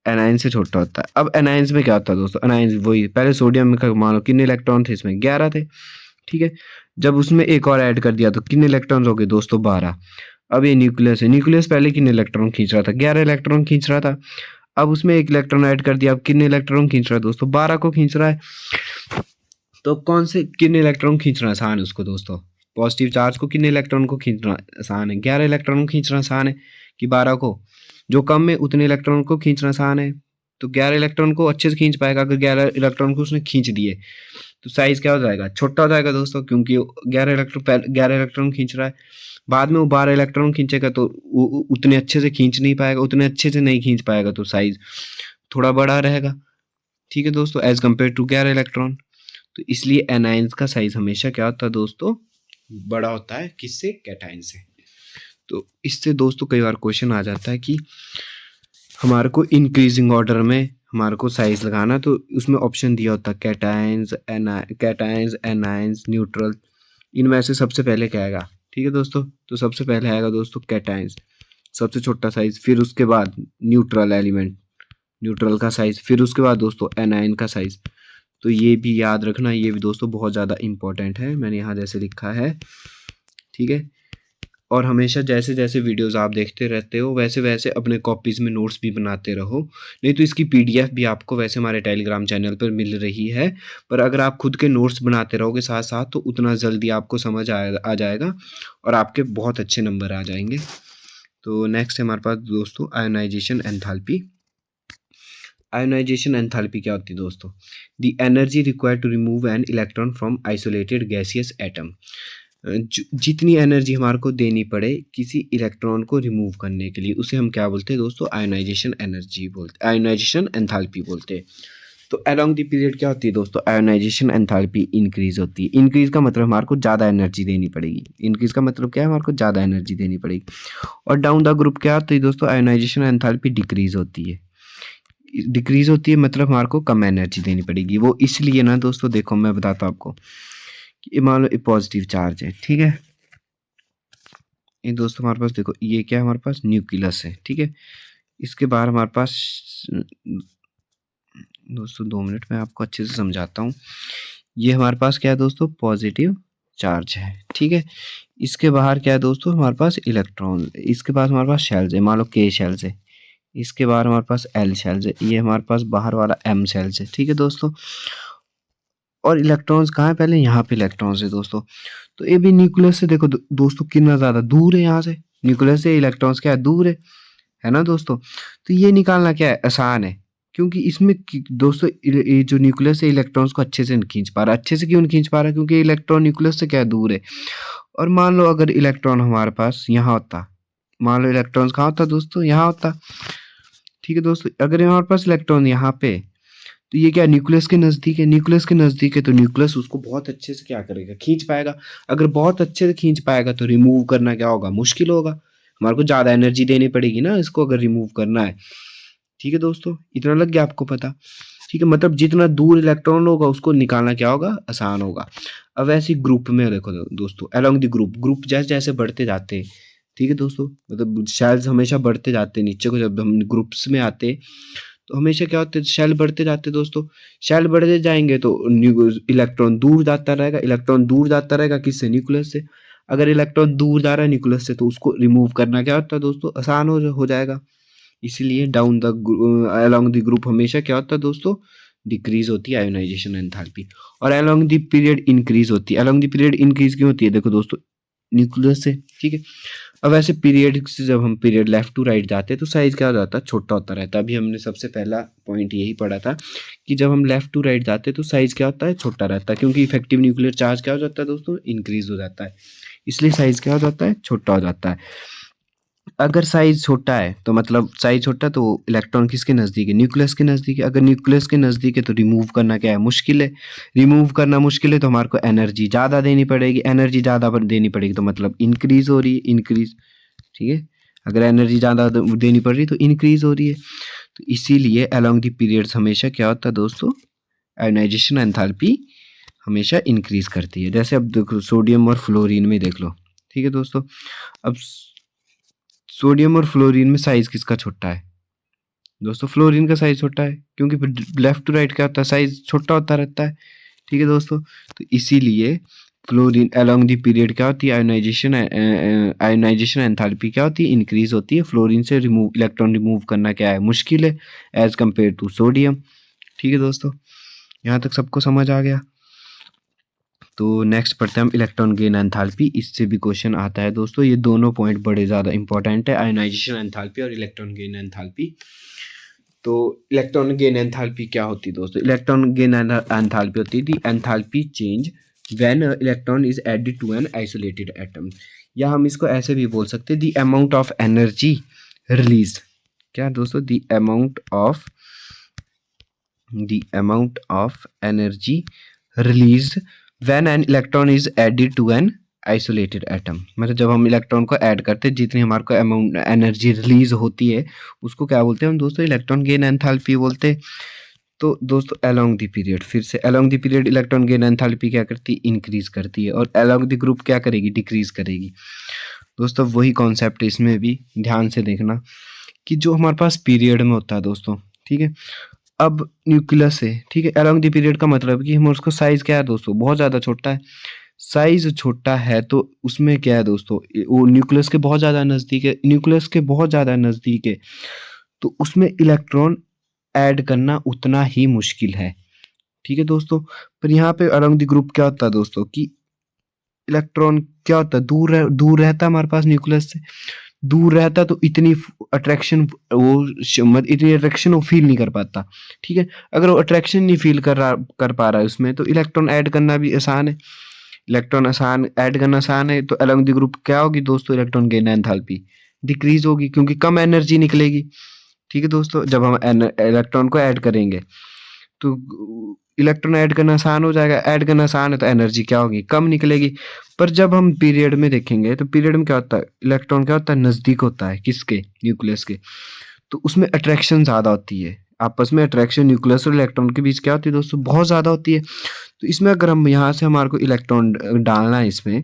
एनायन से छोटा होता है। अब एनायंस में क्या होता है दोस्तों, एनायंस वही पहले सोडियम में मान लो कितने इलेक्ट्रॉन थे, इसमें 11 थे, ठीक है। जब उसमें एक और ऐड कर दिया तो कितने इलेक्ट्रॉन हो गए दोस्तों, 12। अब ये न्यूक्लियस है, न्यूक्लियस पहले कितने इलेक्ट्रॉन खींच रहा था, 11 इलेक्ट्रॉन खींच रहा था। अब उसमें एक इलेक्ट्रॉन ऐड कर दिया, अब कितने इलेक्ट्रॉन खींच रहा है दोस्तों, 12 को खींच रहा है। तो कौन से कितने इलेक्ट्रॉन खींचना आसान है उसको दोस्तों, पॉजिटिव चार्ज को कितने इलेक्ट्रॉन को खींचना आसान है, 11 इलेक्ट्रॉन को खींचना आसान है कि 12 को, जो कम है उतने इलेक्ट्रॉन को खींचना आसान है। तो 11 इलेक्ट्रॉन को अच्छे से खींच पाएगा, अगर 11 इलेक्ट्रॉन को उसने खींच दिए तो साइज क्या हो जाएगा, छोटा हो जाएगा दोस्तों, क्योंकि 11 इलेक्ट्रॉन खींच रहा है। बाद में वो 12 इलेक्ट्रॉन खींचेगा तो उतने अच्छे से खींच नहीं पाएगा, उतने अच्छे से नहीं खींच पाएगा, तो साइज थोड़ा बड़ा रहेगा, ठीक है दोस्तों, एज कम्पेयर टू 11 इलेक्ट्रॉन। तो इसलिए एनाइंस का साइज हमेशा क्या होता है दोस्तों, बड़ा होता है, किससे, कैटाइन से। तो इससे दोस्तों कई बार क्वेश्चन आ जाता है कि हमारे को इंक्रीजिंग ऑर्डर में हमारे को साइज लगाना, तो उसमें ऑप्शन दिया होता है कैटाइंस, एनाइंस, न्यूट्रल, इनमें से सबसे पहले क्या आएगा, ठीक है दोस्तों। तो सबसे पहले आएगा दोस्तों कैटाइंस, सबसे छोटा साइज, फिर उसके बाद न्यूट्रल एलिमेंट, न्यूट्रल का साइज, फिर उसके बाद दोस्तों एनाइन का साइज। तो ये भी याद रखना, ये भी दोस्तों बहुत ज़्यादा इंपॉर्टेंट है, मैंने यहाँ जैसे लिखा है, ठीक है। और हमेशा जैसे जैसे वीडियोस आप देखते रहते हो वैसे वैसे अपने कॉपीज़ में नोट्स भी बनाते रहो, नहीं तो इसकी पीडीएफ भी आपको वैसे हमारे टेलीग्राम चैनल पर मिल रही है। पर अगर आप खुद के नोट्स बनाते रहोगे साथ साथ तो उतना जल्दी आपको समझ आ जाएगा और आपके बहुत अच्छे नंबर आ जाएंगे। तो नेक्स्ट है हमारे पास दोस्तों आयोनाइजेशन एंथैल्पी। आयोनाइजेशन एंथैल्पी क्या होती है दोस्तों? The energy required to remove an electron from isolated gaseous atom. जितनी एनर्जी हमारे को देनी पड़े किसी इलेक्ट्रॉन को रिमूव करने के लिए उसे हम क्या बोलते हैं दोस्तों? आयोनाइजेशन एनर्जी बोलते, आयोनाइजेशन एंथैल्पी बोलते हैं। तो अलोंग द पीरियड क्या होती है दोस्तों? आयोनाइजेशन एंथैल्पी इंक्रीज होती है। इंक्रीज का मतलब हमारे को ज़्यादा एनर्जी देनी पड़ेगी। इंक्रीज का मतलब क्या है? हमारे को ज़्यादा एनर्जी देनी पड़ेगी। और डाउन द ग्रुप क्या होती है दोस्तों? आयोनाइजेशन एंथैल्पी डिक्रीज होती है। डिक्रीज होती है मतलब हमारे को कम एनर्जी देनी पड़ेगी। वो इसलिए ना दोस्तों, देखो मैं बताता हूँ आपको कि मान लो ये पॉजिटिव चार्ज है, ठीक है। ये दोस्तों हमारे पास देखो ये क्या है? हमारे पास न्यूक्लियस है, ठीक है। इसके बाहर हमारे पास दोस्तों 2 मिनट में आपको अच्छे से समझाता हूँ। ये हमारे पास क्या है दोस्तों? पॉजिटिव चार्ज है, ठीक है। इसके बाहर क्या है दोस्तों? हमारे पास इलेक्ट्रॉन। इसके पास हमारे पास शेल्स है, मान लो के शेल्स है। इसके बाहर हमारे पास एल शेल्स है। ये हमारे पास बाहर वाला एम शेल्स है, ठीक है दोस्तों। और इलेक्ट्रॉन्स कहाँ है? पहले यहाँ पे इलेक्ट्रॉन्स है दोस्तों। तो ये भी न्यूक्लियस से देखो दोस्तों कितना ज़्यादा दूर है यहाँ से। न्यूक्लियस से इलेक्ट्रॉन्स क्या है? दूर है ना दोस्तों। तो ये निकालना क्या है? आसान है, क्योंकि इसमें दोस्तों ये जो न्यूक्लियस है इलेक्ट्रॉन्स को अच्छे से नहीं खींच पा रहा। अच्छे से क्यों नहीं खींच पा रहा? क्योंकि इलेक्ट्रॉन न्यूक्लियस से क्या है? दूर है। और मान लो अगर इलेक्ट्रॉन हमारे पास यहाँ होता, मान लो इलेक्ट्रॉन्स कहाँ होता दोस्तों? यहाँ होता, ठीक है दोस्तों। अगर हमारे पास इलेक्ट्रॉन यहाँ पे, तो ये क्या न्यूक्लियस के नज़दीक है। न्यूक्लियस के नज़दीक है तो न्यूक्लियस उसको बहुत अच्छे से क्या करेगा? खींच पाएगा। अगर बहुत अच्छे से खींच पाएगा तो रिमूव करना क्या होगा? मुश्किल होगा। हमारे को ज़्यादा एनर्जी देनी पड़ेगी ना इसको अगर रिमूव करना है, ठीक है दोस्तों। इतना लग गया आपको पता? ठीक है, मतलब जितना दूर इलेक्ट्रॉन होगा उसको निकालना क्या होगा? आसान होगा। अब ऐसे ग्रुप में देखो दोस्तों, अलोंग द ग्रुप जैसे जैसे बढ़ते जाते हैं, ठीक है दोस्तों, मतलब शेल्स हमेशा बढ़ते जाते हैं नीचे को। जब हम ग्रुप्स में आते हैं तो हमेशा क्या होता है? शेल बढ़ते जाते दोस्तों। शेल बढ़ते जाएंगे तो इलेक्ट्रॉन दूर जाता रहेगा। इलेक्ट्रॉन दूर जाता रहेगा किससे? न्यूक्लियस से। अगर इलेक्ट्रॉन दूर जा रहा है न्यूक्लियस से तो उसको रिमूव करना क्या होता है दोस्तों? आसान हो जाएगा। इसीलिए down the along the group हमेशा क्या होता है दोस्तों? डिक्रीज होती है आयोनाइजेशन एंथैल्पी। और अलोंग द पीरियड इंक्रीज होती है। अलोंग द पीरियड इंक्रीज क्यों होती है? देखो दोस्तों न्यूक्लियस से, ठीक है। अब ऐसे पीरियड से जब हम पीरियड लेफ्ट टू राइट जाते हैं तो साइज क्या हो जाता है? छोटा होता रहता है। अभी हमने सबसे पहला पॉइंट यही पढ़ा था कि जब हम लेफ्ट टू राइट जाते हैं तो साइज क्या होता है? छोटा रहता है, क्योंकि इफेक्टिव न्यूक्लियर चार्ज क्या हो जाता है दोस्तों? इंक्रीज हो जाता है। इसलिए साइज क्या हो जाता है? छोटा हो जाता है। अगर साइज छोटा है तो मतलब साइज छोटा तो इलेक्ट्रॉन किसके नज़दीक है? न्यूक्लियस के नज़दीक है। अगर न्यूक्लियस के नज़दीक है तो रिमूव करना क्या है? मुश्किल है। रिमूव करना मुश्किल है तो हमारे को एनर्जी ज़्यादा देनी पड़ेगी। एनर्जी ज़्यादा देनी पड़ेगी तो मतलब इंक्रीज हो रही है, इंक्रीज, ठीक है। अगर एनर्जी ज़्यादा देनी पड़ रही है तो इंक्रीज हो रही है। तो इसीलिए अलोंग द पीरियड्स हमेशा क्या होता है दोस्तों? आयोनाइजेशन एंथैल्पी हमेशा इंक्रीज करती है। जैसे अब देखो सोडियम और फ्लोरीन में देख लो, ठीक है दोस्तों। अब सोडियम और फ्लोरीन में साइज किसका छोटा है दोस्तों? फ्लोरीन का साइज छोटा है, क्योंकि लेफ्ट टू राइट क्या होता है? साइज छोटा होता रहता है, ठीक है दोस्तों। तो इसीलिए फ्लोरीन अलोंग द पीरियड क्या होती है? आयोनाइजेशन एंथैल्पी क्या होती है? इंक्रीज होती है। फ्लोरीन से इलेक्ट्रॉन रिमूव करना क्या है? मुश्किल है एज कम्पेयर टू सोडियम, ठीक है दोस्तों। यहाँ तक सबको समझ आ गया? तो नेक्स्ट पढ़ते हैं हम इलेक्ट्रॉन गेन एंथैल्पी। इससे भी क्वेश्चन आता है दोस्तों। ये दोनों पॉइंट बड़े ज़्यादा इंपॉर्टेंट है, आयोनाइजेशन एंथैल्पी और इलेक्ट्रॉन गेन एंथैल्पी। तो इलेक्ट्रॉन गेन एंथैल्पी क्या होती है दोस्तों? इलेक्ट्रॉन गेन एंथैल्पी होती है the enthalpy change when electron is added to an isolated atom. या हम इसको ऐसे भी बोल सकते हैं the amount of energy release. क्या दोस्तों? The amount of energy release when an electron is added to an isolated atom. मतलब जब हम इलेक्ट्रॉन को ऐड करते हैं जितनी हमारे को अमाउंट एनर्जी रिलीज होती है उसको क्या बोलते हैं हम दोस्तों? इलेक्ट्रॉन गेन एंथैल्पी बोलते हैं। तो दोस्तों अलोंग द पीरियड, फिर से along the period electron gain enthalpy क्या करती है? इंक्रीज करती है। और अलोंग द ग्रुप क्या करेगी? डिक्रीज करेगी। दोस्तों वही कॉन्सेप्ट इसमें भी ध्यान से देखना कि जो हमारे पास पीरियड में होता है दोस्तों, ठीक है। अब न्यूक्लियस है, ठीक है। अलोंग द पीरियड का मतलब कि हम उसको साइज क्या है दोस्तों? बहुत ज़्यादा छोटा है। साइज छोटा है तो उसमें क्या है दोस्तों, वो न्यूक्लियस के बहुत ज़्यादा नज़दीक है, न्यूक्लियस के बहुत ज़्यादा नज़दीक है, तो उसमें इलेक्ट्रॉन ऐड करना उतना ही मुश्किल है। ठीक है दोस्तों, पर यहाँ पे अराउंड द ग्रुप क्या होता है दोस्तों कि इलेक्ट्रॉन क्या होता है, दूर रहता है हमारे पास न्यूक्लियस से, दूर रहता तो इतनी अट्रैक्शन इतनी अट्रैक्शन वो फील नहीं कर पाता। ठीक है, अगर वो अट्रैक्शन नहीं फील कर पा रहा है उसमें, तो इलेक्ट्रॉन ऐड करना भी आसान है। इलेक्ट्रॉन आसान ऐड करना आसान है, तो अलोंग द ग्रुप क्या होगी दोस्तों, इलेक्ट्रॉन गेन एंथैल्पी डिक्रीज होगी क्योंकि कम एनर्जी निकलेगी। ठीक है दोस्तों, जब हम इलेक्ट्रॉन को ऐड करेंगे तो इलेक्ट्रॉन ऐड करना आसान हो जाएगा, ऐड करना आसान है तो एनर्जी क्या होगी, कम निकलेगी। पर जब हम पीरियड में देखेंगे तो पीरियड में क्या होता है, इलेक्ट्रॉन क्या होता है, नज़दीक होता है किसके, न्यूक्लियस के, तो उसमें अट्रैक्शन ज़्यादा होती है, आपस में अट्रैक्शन न्यूक्लियस और इलेक्ट्रॉन के बीच क्या होती है दोस्तों, बहुत ज़्यादा होती है। तो इसमें अगर हम यहाँ से हमारे को इलेक्ट्रॉन डालना है इसमें,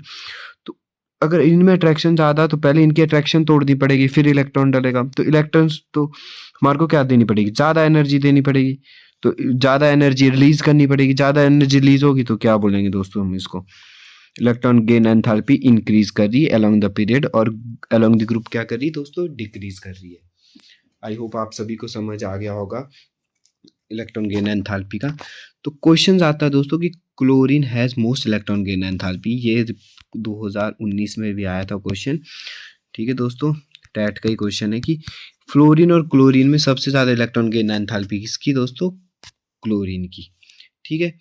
तो अगर इनमें अट्रैक्शन ज़्यादा तो पहले इनकी अट्रैक्शन तोड़नी पड़ेगी, फिर इलेक्ट्रॉन डलेगा, तो इलेक्ट्रॉन्स तो हमारे को क्या देनी पड़ेगी, ज़्यादा एनर्जी देनी पड़ेगी, तो ज़्यादा एनर्जी रिलीज करनी पड़ेगी, ज़्यादा एनर्जी रिलीज होगी तो क्या बोलेंगे दोस्तों हम इसको, इलेक्ट्रॉन गेन एंथैल्पी इंक्रीज कर रही है अलोंग द पीरियड, और अलोंग द ग्रुप क्या कर रही है दोस्तों, डिक्रीज कर रही है। आई होप आप सभी को समझ आ गया होगा इलेक्ट्रॉन गेन एंथैल्पी का। तो क्वेश्चन आता है दोस्तों कि chlorine has most electron gain enthalpy, ये 2019 में भी आया था क्वेश्चन। ठीक है दोस्तों, टैट का ही क्वेश्चन है कि फ्लोरीन और क्लोरीन में सबसे ज़्यादा इलेक्ट्रॉन गेन एंथैल्पी किसकी दोस्तों, क्लोरीन की। ठीक है,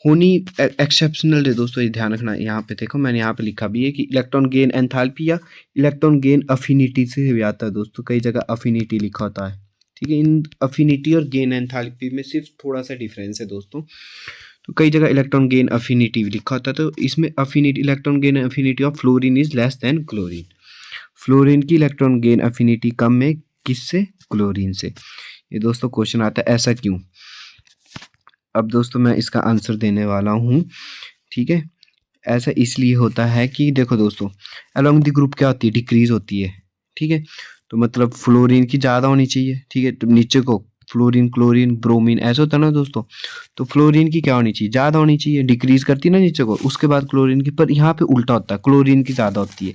होनी एक्सेप्शनल है दोस्तों, ये ध्यान रखना। यहाँ पे देखो मैंने यहाँ पे लिखा भी है कि इलेक्ट्रॉन गेन एंथैल्पी या इलेक्ट्रॉन गेन अफिनिटी से भी आता है दोस्तों, कई जगह अफिनिटी लिखा होता है। ठीक है, इन अफिनिटी और गेन एंथैल्पी में सिर्फ थोड़ा सा डिफरेंस है दोस्तों, तो कई जगह इलेक्ट्रॉन गेन अफिनिटी लिखा होता है, तो इसमें affinity, electron gain affinity of fluorine is less than chlorine, fluorine की इलेक्ट्रॉन गेन अफिनिटी कम है किससे, क्लोरीन से। ये दोस्तों क्वेश्चन आता है, ऐसा क्यों। अब दोस्तों मैं इसका आंसर देने वाला हूँ। ठीक है, ऐसा इसलिए होता है कि देखो दोस्तों, अलोंग द ग्रुप क्या होती है, डिक्रीज होती है। ठीक है, तो मतलब फ्लोरीन की ज़्यादा होनी चाहिए। ठीक है, तो नीचे को फ्लोरीन, क्लोरीन, ब्रोमीन ऐसा होता है ना दोस्तों, तो फ्लोरीन की क्या होनी चाहिए, ज़्यादा होनी चाहिए, डिक्रीज करती है ना नीचे को, उसके बाद क्लोरीन की, पर यहाँ पे उल्टा होता है, क्लोरीन की ज़्यादा होती है।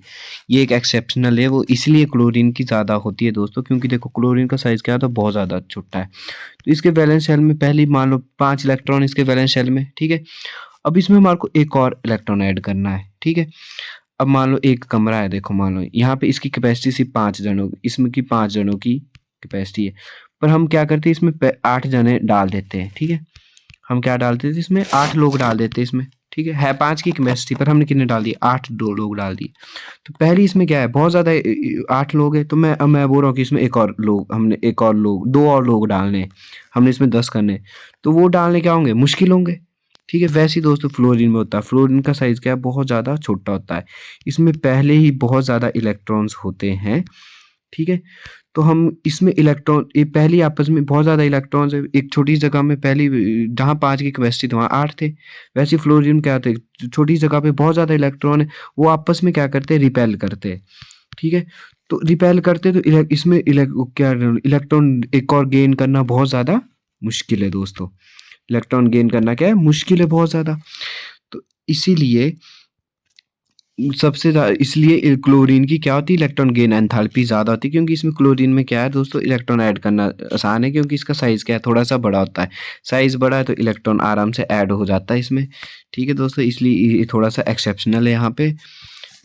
ये एक एक्सेप्शनल है, वो इसलिए क्लोरीन की ज़्यादा होती है दोस्तों, क्योंकि देखो क्लोरीन का साइज़ क्या होता है, बहुत ज़्यादा छोटा है। तो इसके वैलेंस शेल में पहली मान लो 5 इलेक्ट्रॉन इसके वैलेंस शेल में। ठीक है, अब इसमें हमारे को एक और इलेक्ट्रॉन ऐड करना है। ठीक है, अब मान लो एक कमरा है, देखो मान लो यहाँ पे इसकी कैपेसिटी सिर्फ 5 जनों की, इसमें की 5 जनों की कैपेसिटी है, पर हम क्या करते हैं इसमें 8 जने डाल देते हैं। ठीक है, हम क्या डालते थे इसमें, 8 लोग डाल देते हैं इसमें। ठीक है 5 की कैपेसिटी पर हमने कितने डाल दिए, 8 दो लोग डाल दिए। तो पहली इसमें क्या है, बहुत ज़्यादा 8 लोग हैं, तो मैं बोल रहा हूँ कि इसमें एक और लोग, हमने एक और लोग, 2 और लोग डालने हैं, हमने इसमें 10 करने हैं, तो वो डालने क्या होंगे, मुश्किल होंगे। ठीक है, वैसे ही दोस्तों फ्लोरीन में होता है, फ्लोरीन का साइज़ क्या है, बहुत ज़्यादा छोटा होता है, इसमें पहले ही बहुत ज़्यादा इलेक्ट्रॉन्स होते हैं। ठीक है, तो हम इसमें इलेक्ट्रॉन, ये पहली आपस में बहुत ज़्यादा इलेक्ट्रॉन्स है, एक छोटी जगह में पहली जहाँ 5 की कैपेसिटी थी वहाँ 8 थे, वैसे ही फ्लोरीन क्या थे, छोटी जगह पे बहुत ज़्यादा इलेक्ट्रॉन है, वो आपस में क्या करते हैं, रिपेल करते हैं। ठीक है, तो रिपेल करते तो इसमें क्या इलेक्ट्रॉन एक और गेन करना बहुत ज़्यादा मुश्किल है दोस्तों, इलेक्ट्रॉन गेन करना क्या है, मुश्किल है बहुत ज़्यादा। तो इसीलिए सबसे ज़्यादा, इसलिए क्लोरीन की क्या होती है, इलेक्ट्रॉन गेन एंथैल्पी ज़्यादा होती है, क्योंकि इसमें क्लोरीन में क्या है दोस्तों, इलेक्ट्रॉन ऐड करना आसान है, क्योंकि इसका साइज़ क्या है, थोड़ा सा बड़ा होता है, साइज़ बड़ा है तो इलेक्ट्रॉन आराम से ऐड हो जाता है इसमें। ठीक है दोस्तों, इसलिए ये थोड़ा सा एक्सेप्शनल है, यहाँ पे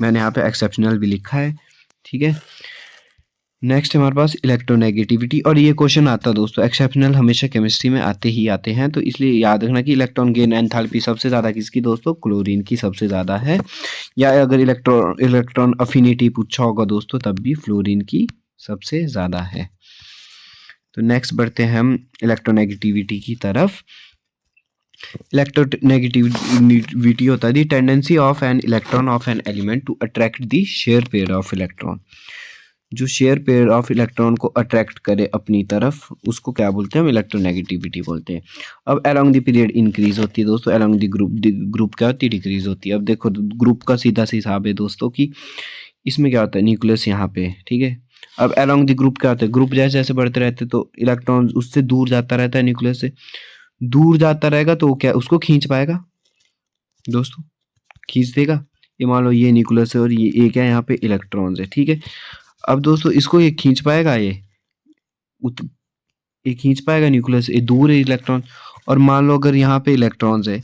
मैंने यहाँ पे एक्सेप्शनल भी लिखा है। ठीक है, नेक्स्ट हमारे पास इलेक्ट्रोनेगेटिविटी, और ये क्वेश्चन आता है दोस्तों, एक्सेप्शनल हमेशा केमिस्ट्री में आते ही आते हैं, तो इसलिए याद रखना कि इलेक्ट्रॉन गेन एंथैल्पी सबसे ज़्यादा किसकी दोस्तों, क्लोरीन की सबसे ज़्यादा है, या अगर इलेक्ट्रॉन अफिनिटी पूछा होगा दोस्तों तब भी फ्लोरीन की सबसे ज़्यादा है। तो नेक्स्ट बढ़ते हैं हम इलेक्ट्रोनेगेटिविटी की तरफ। इलेक्ट्रोनेगेटिविटी होता है the tendency of an electron of an element to attract the share pair of electron, जो शेयर पेयर ऑफ इलेक्ट्रॉन को अट्रैक्ट करे अपनी तरफ, उसको क्या बोलते हैं, हम इलेक्ट्रोनेगेटिविटी बोलते हैं। अब अलोंग द पीरियड इंक्रीज होती है दोस्तों, अलोंग द ग्रुप क्या होती है, डिक्रीज होती है। अब देखो ग्रुप का सीधा सा हिसाब है दोस्तों कि इसमें क्या होता है, न्यूक्लियस यहाँ पे। ठीक है, अब अलोंग द ग्रुप क्या होता है, ग्रुप जैसे जैसे बढ़ते रहते तो इलेक्ट्रॉन उससे दूर जाता रहता है, न्यूक्लियस से दूर जाता रहेगा, तो क्या उसको खींच पाएगा दोस्तों, खींच देगा। ये मान लो ये न्यूक्लियस है और ये क्या है, यहाँ पे इलेक्ट्रॉन्स है, ठीक है। अब दोस्तों इसको ये खींच पाएगा, ये खींच पाएगा न्यूक्लियस, ये दूर है इलेक्ट्रॉन। और मान लो अगर यहाँ पे इलेक्ट्रॉन्स है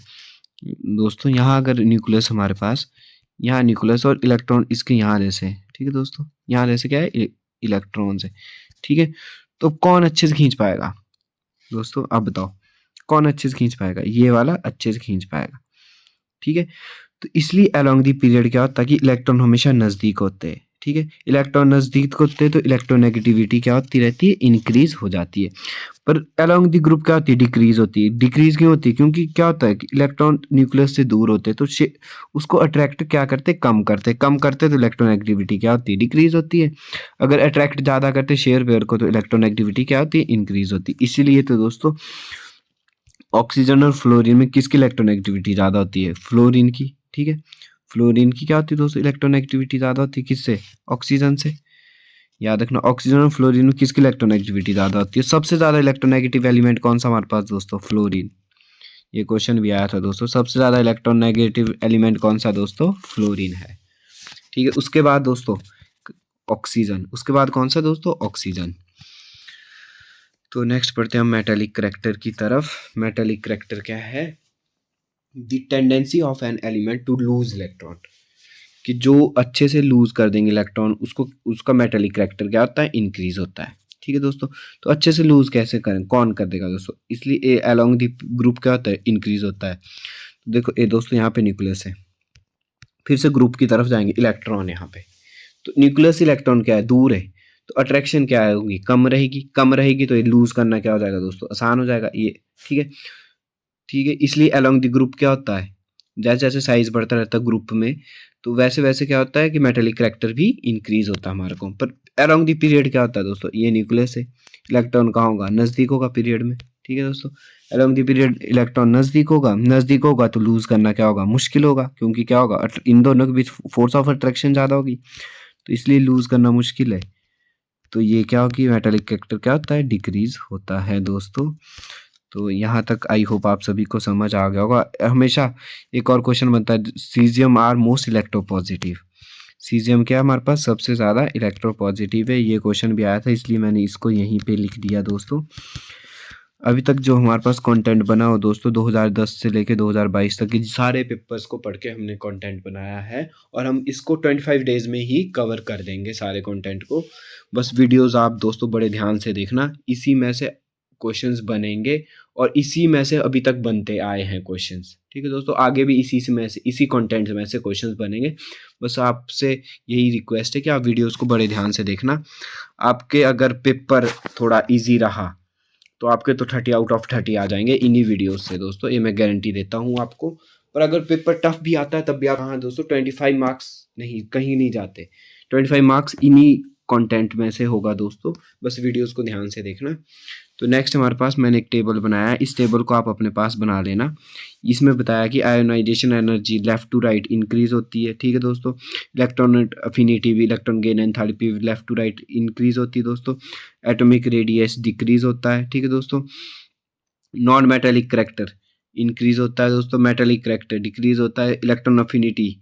दोस्तों, यहाँ अगर न्यूक्लियस हमारे पास, यहाँ न्यूक्लियस और इलेक्ट्रॉन इसके यहाँ जैसे है, ठीक है दोस्तों, यहाँ जैसे क्या है, इलेक्ट्रॉन्स है, ठीक है। तो कौन अच्छे से खींच पाएगा दोस्तों, अब बताओ कौन अच्छे से खींच पाएगा? ये वाला अच्छे से खींच पाएगा, ठीक है। तो इसलिए अलोंग दी पीरियड क्या होता है कि इलेक्ट्रॉन हमेशा नजदीक होते हैं, ठीक है। इलेक्ट्रॉन नजदीक होते हैं तो इलेक्ट्रोनेगेटिविटी क्या होती रहती है, इंक्रीज हो जाती है। पर अलोंग दी ग्रुप क्या होती है, डिक्रीज होती है। डिक्रीज क्यों होती है? क्योंकि क्या होता है कि इलेक्ट्रॉन न्यूक्लियस से दूर होते हैं तो उसको अट्रैक्ट क्या करते, कम करते तो इलेक्ट्रोनेगेटिविटी क्या होती है, डिक्रीज होती है। अगर अट्रैक्ट ज्यादा करते शेयर पेयर को तो इलेक्ट्रोनेगेटिविटी क्या होती है, इंक्रीज होती है। इसीलिए तो दोस्तों ऑक्सीजन और फ्लोरीन में किसकी इलेक्ट्रोनेगेटिविटी ज्यादा होती है, फ्लोरीन की, ठीक है। फ्लोरीन की क्या होती है दोस्तों, इलेक्ट्रोनेगेटिविटी ज्यादा होती है किससे, ऑक्सीजन से। याद रखना ऑक्सीजन और फ्लोरीन में किसकी इलेक्ट्रोनेगेटिविटी ज्यादा होती है? सबसे ज्यादा इलेक्ट्रोनेगेटिव एलिमेंट कौन सा हमारे पास दोस्तों, फ्लोरीन। ये क्वेश्चन भी आया था दोस्तों, सबसे ज्यादा इलेक्ट्रोनेगेटिव एलिमेंट कौन सा दोस्तों, फ्लोरीन है, ठीक है। उसके बाद दोस्तों ऑक्सीजन, उसके बाद कौन सा दोस्तों, ऑक्सीजन। तो नेक्स्ट पढ़ते हैं हम मेटालिक करैक्टर की तरफ। मेटालिक करैक्टर क्या है, the tendency of an element to lose electron, कि जो अच्छे से लूज कर देंगे इलेक्ट्रॉन उसको, उसका मेटालिक करैक्टर क्या होता है, इंक्रीज होता है, ठीक है दोस्तों। तो अच्छे से लूज कैसे करें, कौन कर देगा दोस्तों, इसलिए ए अलोंग द ग्रुप क्या होता है, इंक्रीज होता है। तो देखो ये दोस्तों यहाँ पे न्यूक्लियस है, फिर से ग्रुप की तरफ जाएंगे, इलेक्ट्रॉन यहाँ पे, तो न्यूक्लियस इलेक्ट्रॉन क्या है, दूर है, तो अट्रैक्शन क्या होगी, कम रहेगी। कम रहेगी तो ये लूज करना क्या हो जाएगा दोस्तों, आसान हो जाएगा ये, ठीक है, ठीक है। इसलिए अलोंग द ग्रुप क्या होता है, जैसे जैसे साइज बढ़ता रहता है ग्रुप में, तो वैसे वैसे क्या होता है कि मेटालिक करैक्टर भी इंक्रीज होता है हमारे को। पर अलोंग द पीरियड क्या होता है दोस्तों, ये न्यूक्लियस है, इलेक्ट्रॉन कहाँ होगा, नजदीक होगा पीरियड में, ठीक है दोस्तों। अलोंग द पीरियड इलेक्ट्रॉन नजदीक होगा तो लूज करना क्या होगा, मुश्किल होगा, क्योंकि क्या होगा, इन दोनों के बीच फोर्स ऑफ अट्रैक्शन ज्यादा होगी, तो इसलिए लूज करना मुश्किल है। तो ये क्या होगी, मेटालिक करैक्टर क्या होता है, डिक्रीज होता है दोस्तों। तो यहाँ तक आई होप आप सभी को समझ आ गया होगा। हमेशा एक और क्वेश्चन बनता है, caesium are most electropositive, caesium क्या हमारे पास सबसे ज़्यादा इलेक्ट्रोपॉजिटिव है। ये क्वेश्चन भी आया था इसलिए मैंने इसको यहीं पे लिख दिया दोस्तों। अभी तक जो हमारे पास कंटेंट बना हो दोस्तों, 2010 से लेके 2022 तक के सारे पेपर्स को पढ़ के हमने कंटेंट बनाया है, और हम इसको 25 डेज में ही कवर कर देंगे सारे कंटेंट को। बस वीडियोस आप दोस्तों बड़े ध्यान से देखना, इसी में से क्वेश्चंस बनेंगे और इसी में से अभी तक बनते आए हैं क्वेश्चंस, ठीक है दोस्तों। आगे भी इसी से में से, इसी कंटेंट में से क्वेश्चंस बनेंगे। बस आपसे यही रिक्वेस्ट है कि आप वीडियोस को बड़े ध्यान से देखना। आपके अगर पेपर थोड़ा इजी रहा तो आपके तो 30 आउट ऑफ 30 आ जाएंगे इन्हीं वीडियोस से दोस्तों, ये मैं गारंटी देता हूँ आपको। पर अगर पेपर टफ भी आता है तब भी आप, हाँ दोस्तों 25 मार्क्स नहीं, कहीं नहीं जाते, 25 मार्क्स इन्हीं कंटेंट में से होगा दोस्तों, बस वीडियोस को ध्यान से देखना। तो नेक्स्ट हमारे पास मैंने एक टेबल बनाया है, इस टेबल को आप अपने पास बना लेना। इसमें बताया कि ionisation energy left to right increase होती है, ठीक है दोस्तों। इलेक्ट्रॉन अफिनिटी भी, electron gain enthalpy left to right increase होती है दोस्तों। एटॉमिक रेडियस डिक्रीज होता है, ठीक है दोस्तों। नॉन मेटालिक करैक्टर इंक्रीज होता है दोस्तों, मेटालिक करैक्टर डिक्रीज होता है। इलेक्ट्रॉन अफिनिटी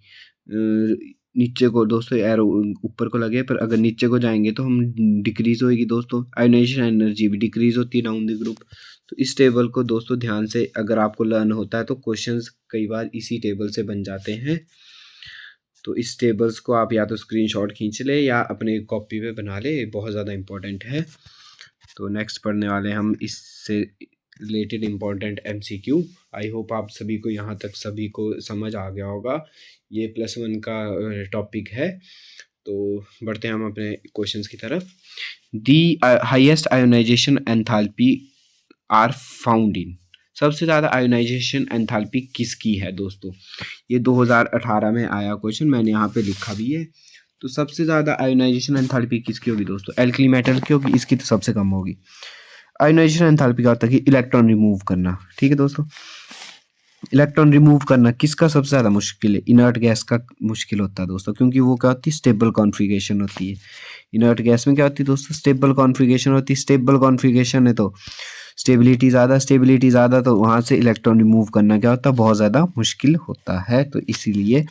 नीचे को दोस्तों, एरो ऊपर को लगे पर अगर नीचे को जाएंगे तो हम डिक्रीज होगी दोस्तों। आयोनाइजेशन एनर्जी भी डिक्रीज होती है डाउन द ग्रुप। तो इस टेबल को दोस्तों ध्यान से अगर आपको लर्न होता है तो क्वेश्चंस कई बार इसी टेबल से बन जाते हैं। तो इस टेबल्स को आप या तो स्क्रीनशॉट खींच ले या अपने कॉपी पे बना ले, बहुत ज़्यादा इंपॉर्टेंट है। तो नेक्स्ट पढ़ने वाले हम इससे related important MCQ। I hope आप सभी को यहाँ तक सभी को समझ आ गया होगा। ये +1 का टॉपिक है। तो बढ़ते हैं हम अपने क्वेश्चंस की तरफ। The highest ionisation enthalpy are found in, सबसे ज़्यादा आयोनाइजेशन एंथैल्पी किसकी है दोस्तों? ये 2018 में आया क्वेश्चन, मैंने यहाँ पे लिखा भी है। तो सबसे ज़्यादा आयोनाइजेशन एंथैल्पी किसकी होगी दोस्तों? एल्कली मेटल की होगी, इसकी तो सबसे कम होगी। आयोनाइजेशन एंथैल्पी का होता है कि इलेक्ट्रॉन रिमूव करना, ठीक है दोस्तों। इलेक्ट्रॉन रिमूव करना किसका सबसे ज़्यादा मुश्किल है? इनर्ट गैस का मुश्किल होता है दोस्तों, क्योंकि वो क्या होती है, स्टेबल कॉन्फ़िगरेशन होती है। इनर्ट गैस में क्या होती है दोस्तों, स्टेबल कॉन्फ़िगरेशन होती है। स्टेबल कॉन्फ़िगरेशन है तो स्टेबिलिटी ज़्यादा तो वहाँ से इलेक्ट्रॉन रिमूव करना क्या होता है, बहुत ज़्यादा मुश्किल होता है। तो इसीलिए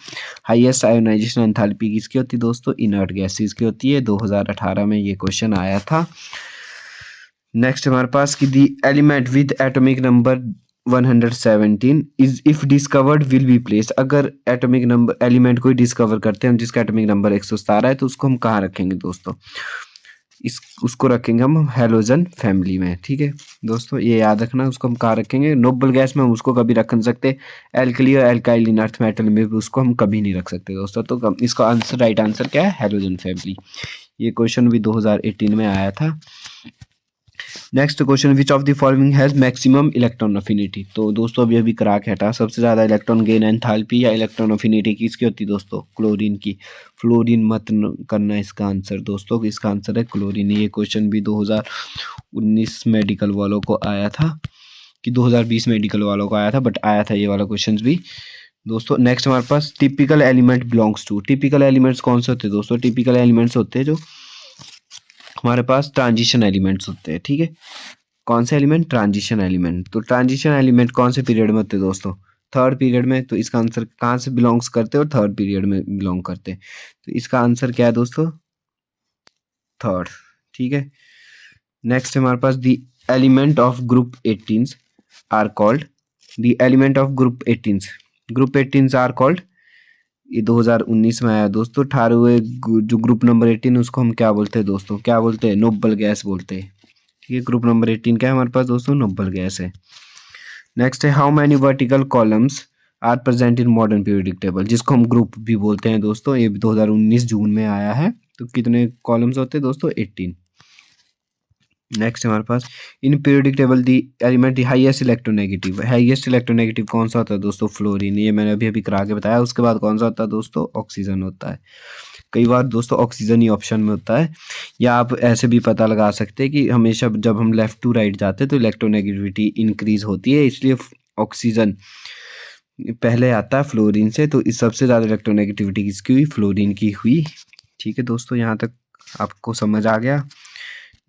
हाईएस्ट आयोनाइजेशन एंथैल्पी किसकी होती है दोस्तों, इनर्ट गैसेस की होती है। 2018 में ये क्वेश्चन आया था। नेक्स्ट हमारे पास कि the element with atomic number 117 is if discovered will be placed. अगर एटॉमिक नंबर एलिमेंट कोई डिस्कवर करते हैं हम जिसका एटॉमिक नंबर 117 है तो उसको हम कहाँ रखेंगे दोस्तों, उसको रखेंगे हम हैलोजन फैमिली में। ठीक है दोस्तों, ये याद रखना, उसको हम कहाँ रखेंगे, नोबल गैस में हम उसको कभी रख नहीं सकते, एल्कली और एल्काइल इन अर्थ मेटल में भी उसको हम कभी नहीं रख सकते दोस्तों। तो इसका आंसर, राइट आंसर क्या है, हैलोजन फैमिली। ये क्वेश्चन भी 2018 में आया था। Next question, which of the following has maximum electron affinity. तो दोस्तों अभी करा के हटा, सबसे ज़्यादा इलेक्ट्रॉन गेन एंथैल्पी या इलेक्ट्रॉन अफिनिटी किसकी होती है दोस्तों, क्लोरीन की। फ्लोरीन मत करना इसका आंसर दोस्तों, इसका आंसर है क्लोरीन। ये क्वेश्चन भी 2019 मेडिकल वालों को आया था कि 2020 मेडिकल वालों को आया था, बट आया था ये वाला क्वेश्चन भी दोस्तों। नेक्स्ट हमारे पास typical element belongs to. Typical elements कौन से होते हैं दोस्तों, टिपिकल एलिमेंट्स होते हैं जो हमारे पास ट्रांजिशन एलिमेंट्स होते हैं। ठीक है, कौन से एलिमेंट, ट्रांजिशन एलिमेंट। तो ट्रांजिशन एलिमेंट कौन से पीरियड में होते हैं दोस्तों, थर्ड पीरियड में। तो इसका आंसर कहाँ से बिलोंग्स करते हैं, और थर्ड पीरियड में बिलोंग करते हैं। तो इसका आंसर क्या है दोस्तों, थर्ड। ठीक है, नेक्स्ट हमारे पास the element of group 18 are called, the element of group 18, group 18 are called. ये 2019 में आया दोस्तों। 18वें जो ग्रुप नंबर 18 उसको हम क्या बोलते हैं दोस्तों, क्या बोलते हैं, नोबल गैस बोलते हैं। ठीक है, ग्रुप नंबर 18 क्या है हमारे पास दोस्तों, नोबल गैस है। नेक्स्ट है, how many vertical columns are present in modern periodic table, जिसको हम ग्रुप भी बोलते हैं दोस्तों। ये 2019 जून में आया है। तो कितने कॉलम्स होते हैं दोस्तों, 18। नेक्स्ट हमारे पास, in periodic table the element the highest electronegative. Highest electronegative कौन सा होता है दोस्तों, फ्लोरीन। ये मैंने अभी करा के बताया। उसके बाद कौन सा होता है दोस्तों, ऑक्सीजन होता है। कई बार दोस्तों ऑक्सीजन ही ऑप्शन में होता है, या आप ऐसे भी पता लगा सकते हैं कि हमेशा जब हम लेफ्ट टू राइट जाते हैं तो इलेक्ट्रोनेगेटिविटी इंक्रीज होती है, इसलिए ऑक्सीजन पहले आता है फ्लोरीन से। तो इस सबसे ज़्यादा इलेक्ट्रोनेगेटिविटी किसकी हुई, फ्लोरीन की हुई। ठीक है दोस्तों, यहाँ तक आपको समझ आ गया।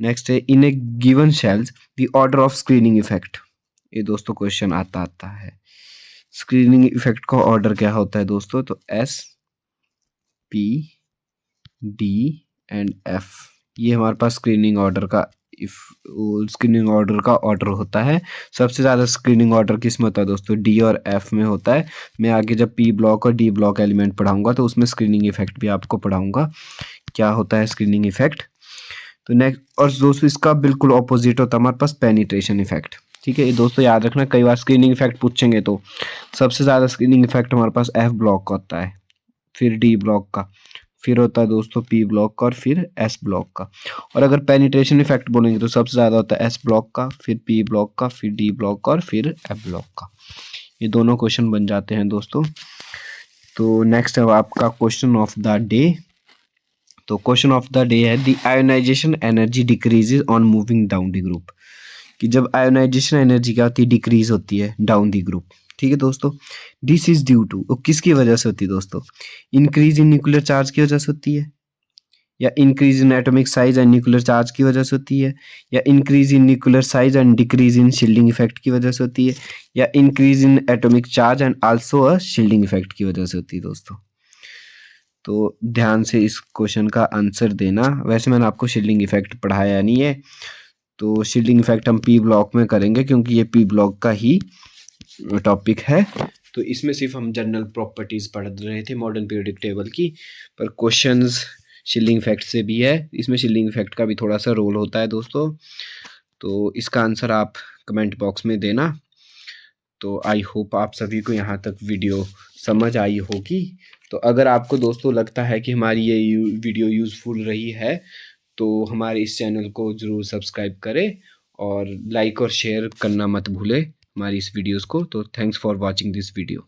नेक्स्ट है, in a given shells the order of screening effect. ये दोस्तों क्वेश्चन आता है, स्क्रीनिंग इफेक्ट का ऑर्डर क्या होता है दोस्तों, तो S P D and F। ये हमारे पास स्क्रीनिंग ऑर्डर का स्क्रीनिंग ऑर्डर का ऑर्डर होता है। सबसे ज़्यादा स्क्रीनिंग ऑर्डर किस में होता है दोस्तों, D और F में होता है। मैं आगे जब P ब्लॉक और D ब्लॉक एलिमेंट पढ़ाऊंगा तो उसमें स्क्रीनिंग इफेक्ट भी आपको पढ़ाऊंगा, क्या होता है स्क्रीनिंग इफेक्ट। तो नेक्स्ट, और दोस्तों इसका बिल्कुल ऑपोजिट होता है हमारे पास पेनिट्रेशन इफेक्ट। ठीक है, ये दोस्तों याद रखना, कई बार स्क्रीनिंग इफेक्ट पूछेंगे तो सबसे ज़्यादा स्क्रीनिंग इफेक्ट हमारे पास F ब्लॉक का होता है, फिर D ब्लॉक का, फिर होता है दोस्तों P ब्लॉक का, और फिर S ब्लॉक का। और अगर पेनिट्रेशन इफेक्ट बोलेंगे तो सबसे ज़्यादा होता है S ब्लॉक का, फिर P ब्लॉक का, फिर D ब्लॉक का, और फिर F ब्लॉक का। ये दोनों क्वेश्चन बन जाते हैं दोस्तों। तो नेक्स्ट है आपका क्वेश्चन ऑफ द डे। तो क्वेश्चन ऑफ द डे है, the ionisation energy decreases on moving down the group. कि जब आयोनाइजेशन एनर्जी क्या होती है, डिक्रीज होती है डाउन द ग्रुप। ठीक है दोस्तों, दिस इज ड्यू टू, किसकी वजह से होती है दोस्तों, इंक्रीज इन न्यूक्लियर चार्ज की वजह से होती है, या increase in atomic size and nuclear charge की वजह से होती है, या increase in nuclear size and decrease in shielding effect की वजह से होती है, या increase in atomic charge and also a shielding effect की वजह से होती है दोस्तों। तो ध्यान से इस क्वेश्चन का आंसर देना। वैसे मैंने आपको शील्डिंग इफेक्ट पढ़ाया नहीं है, तो शील्डिंग इफेक्ट हम P ब्लॉक में करेंगे क्योंकि ये P ब्लॉक का ही टॉपिक है। तो इसमें सिर्फ हम जनरल प्रॉपर्टीज पढ़ रहे थे मॉडर्न पीरियोडिक टेबल की, पर क्वेश्चंस शील्डिंग इफेक्ट से भी है। इसमें शील्डिंग इफेक्ट का भी थोड़ा सा रोल होता है दोस्तों। तो इसका आंसर आप कमेंट बॉक्स में देना। तो आई होप आप सभी को यहाँ तक वीडियो समझ आई होगी। तो अगर आपको दोस्तों लगता है कि हमारी ये वीडियो यूज़फुल रही है तो हमारे इस चैनल को ज़रूर सब्सक्राइब करें और लाइक और शेयर करना मत भूलें हमारी इस वीडियोस को। तो thanks for watching this video.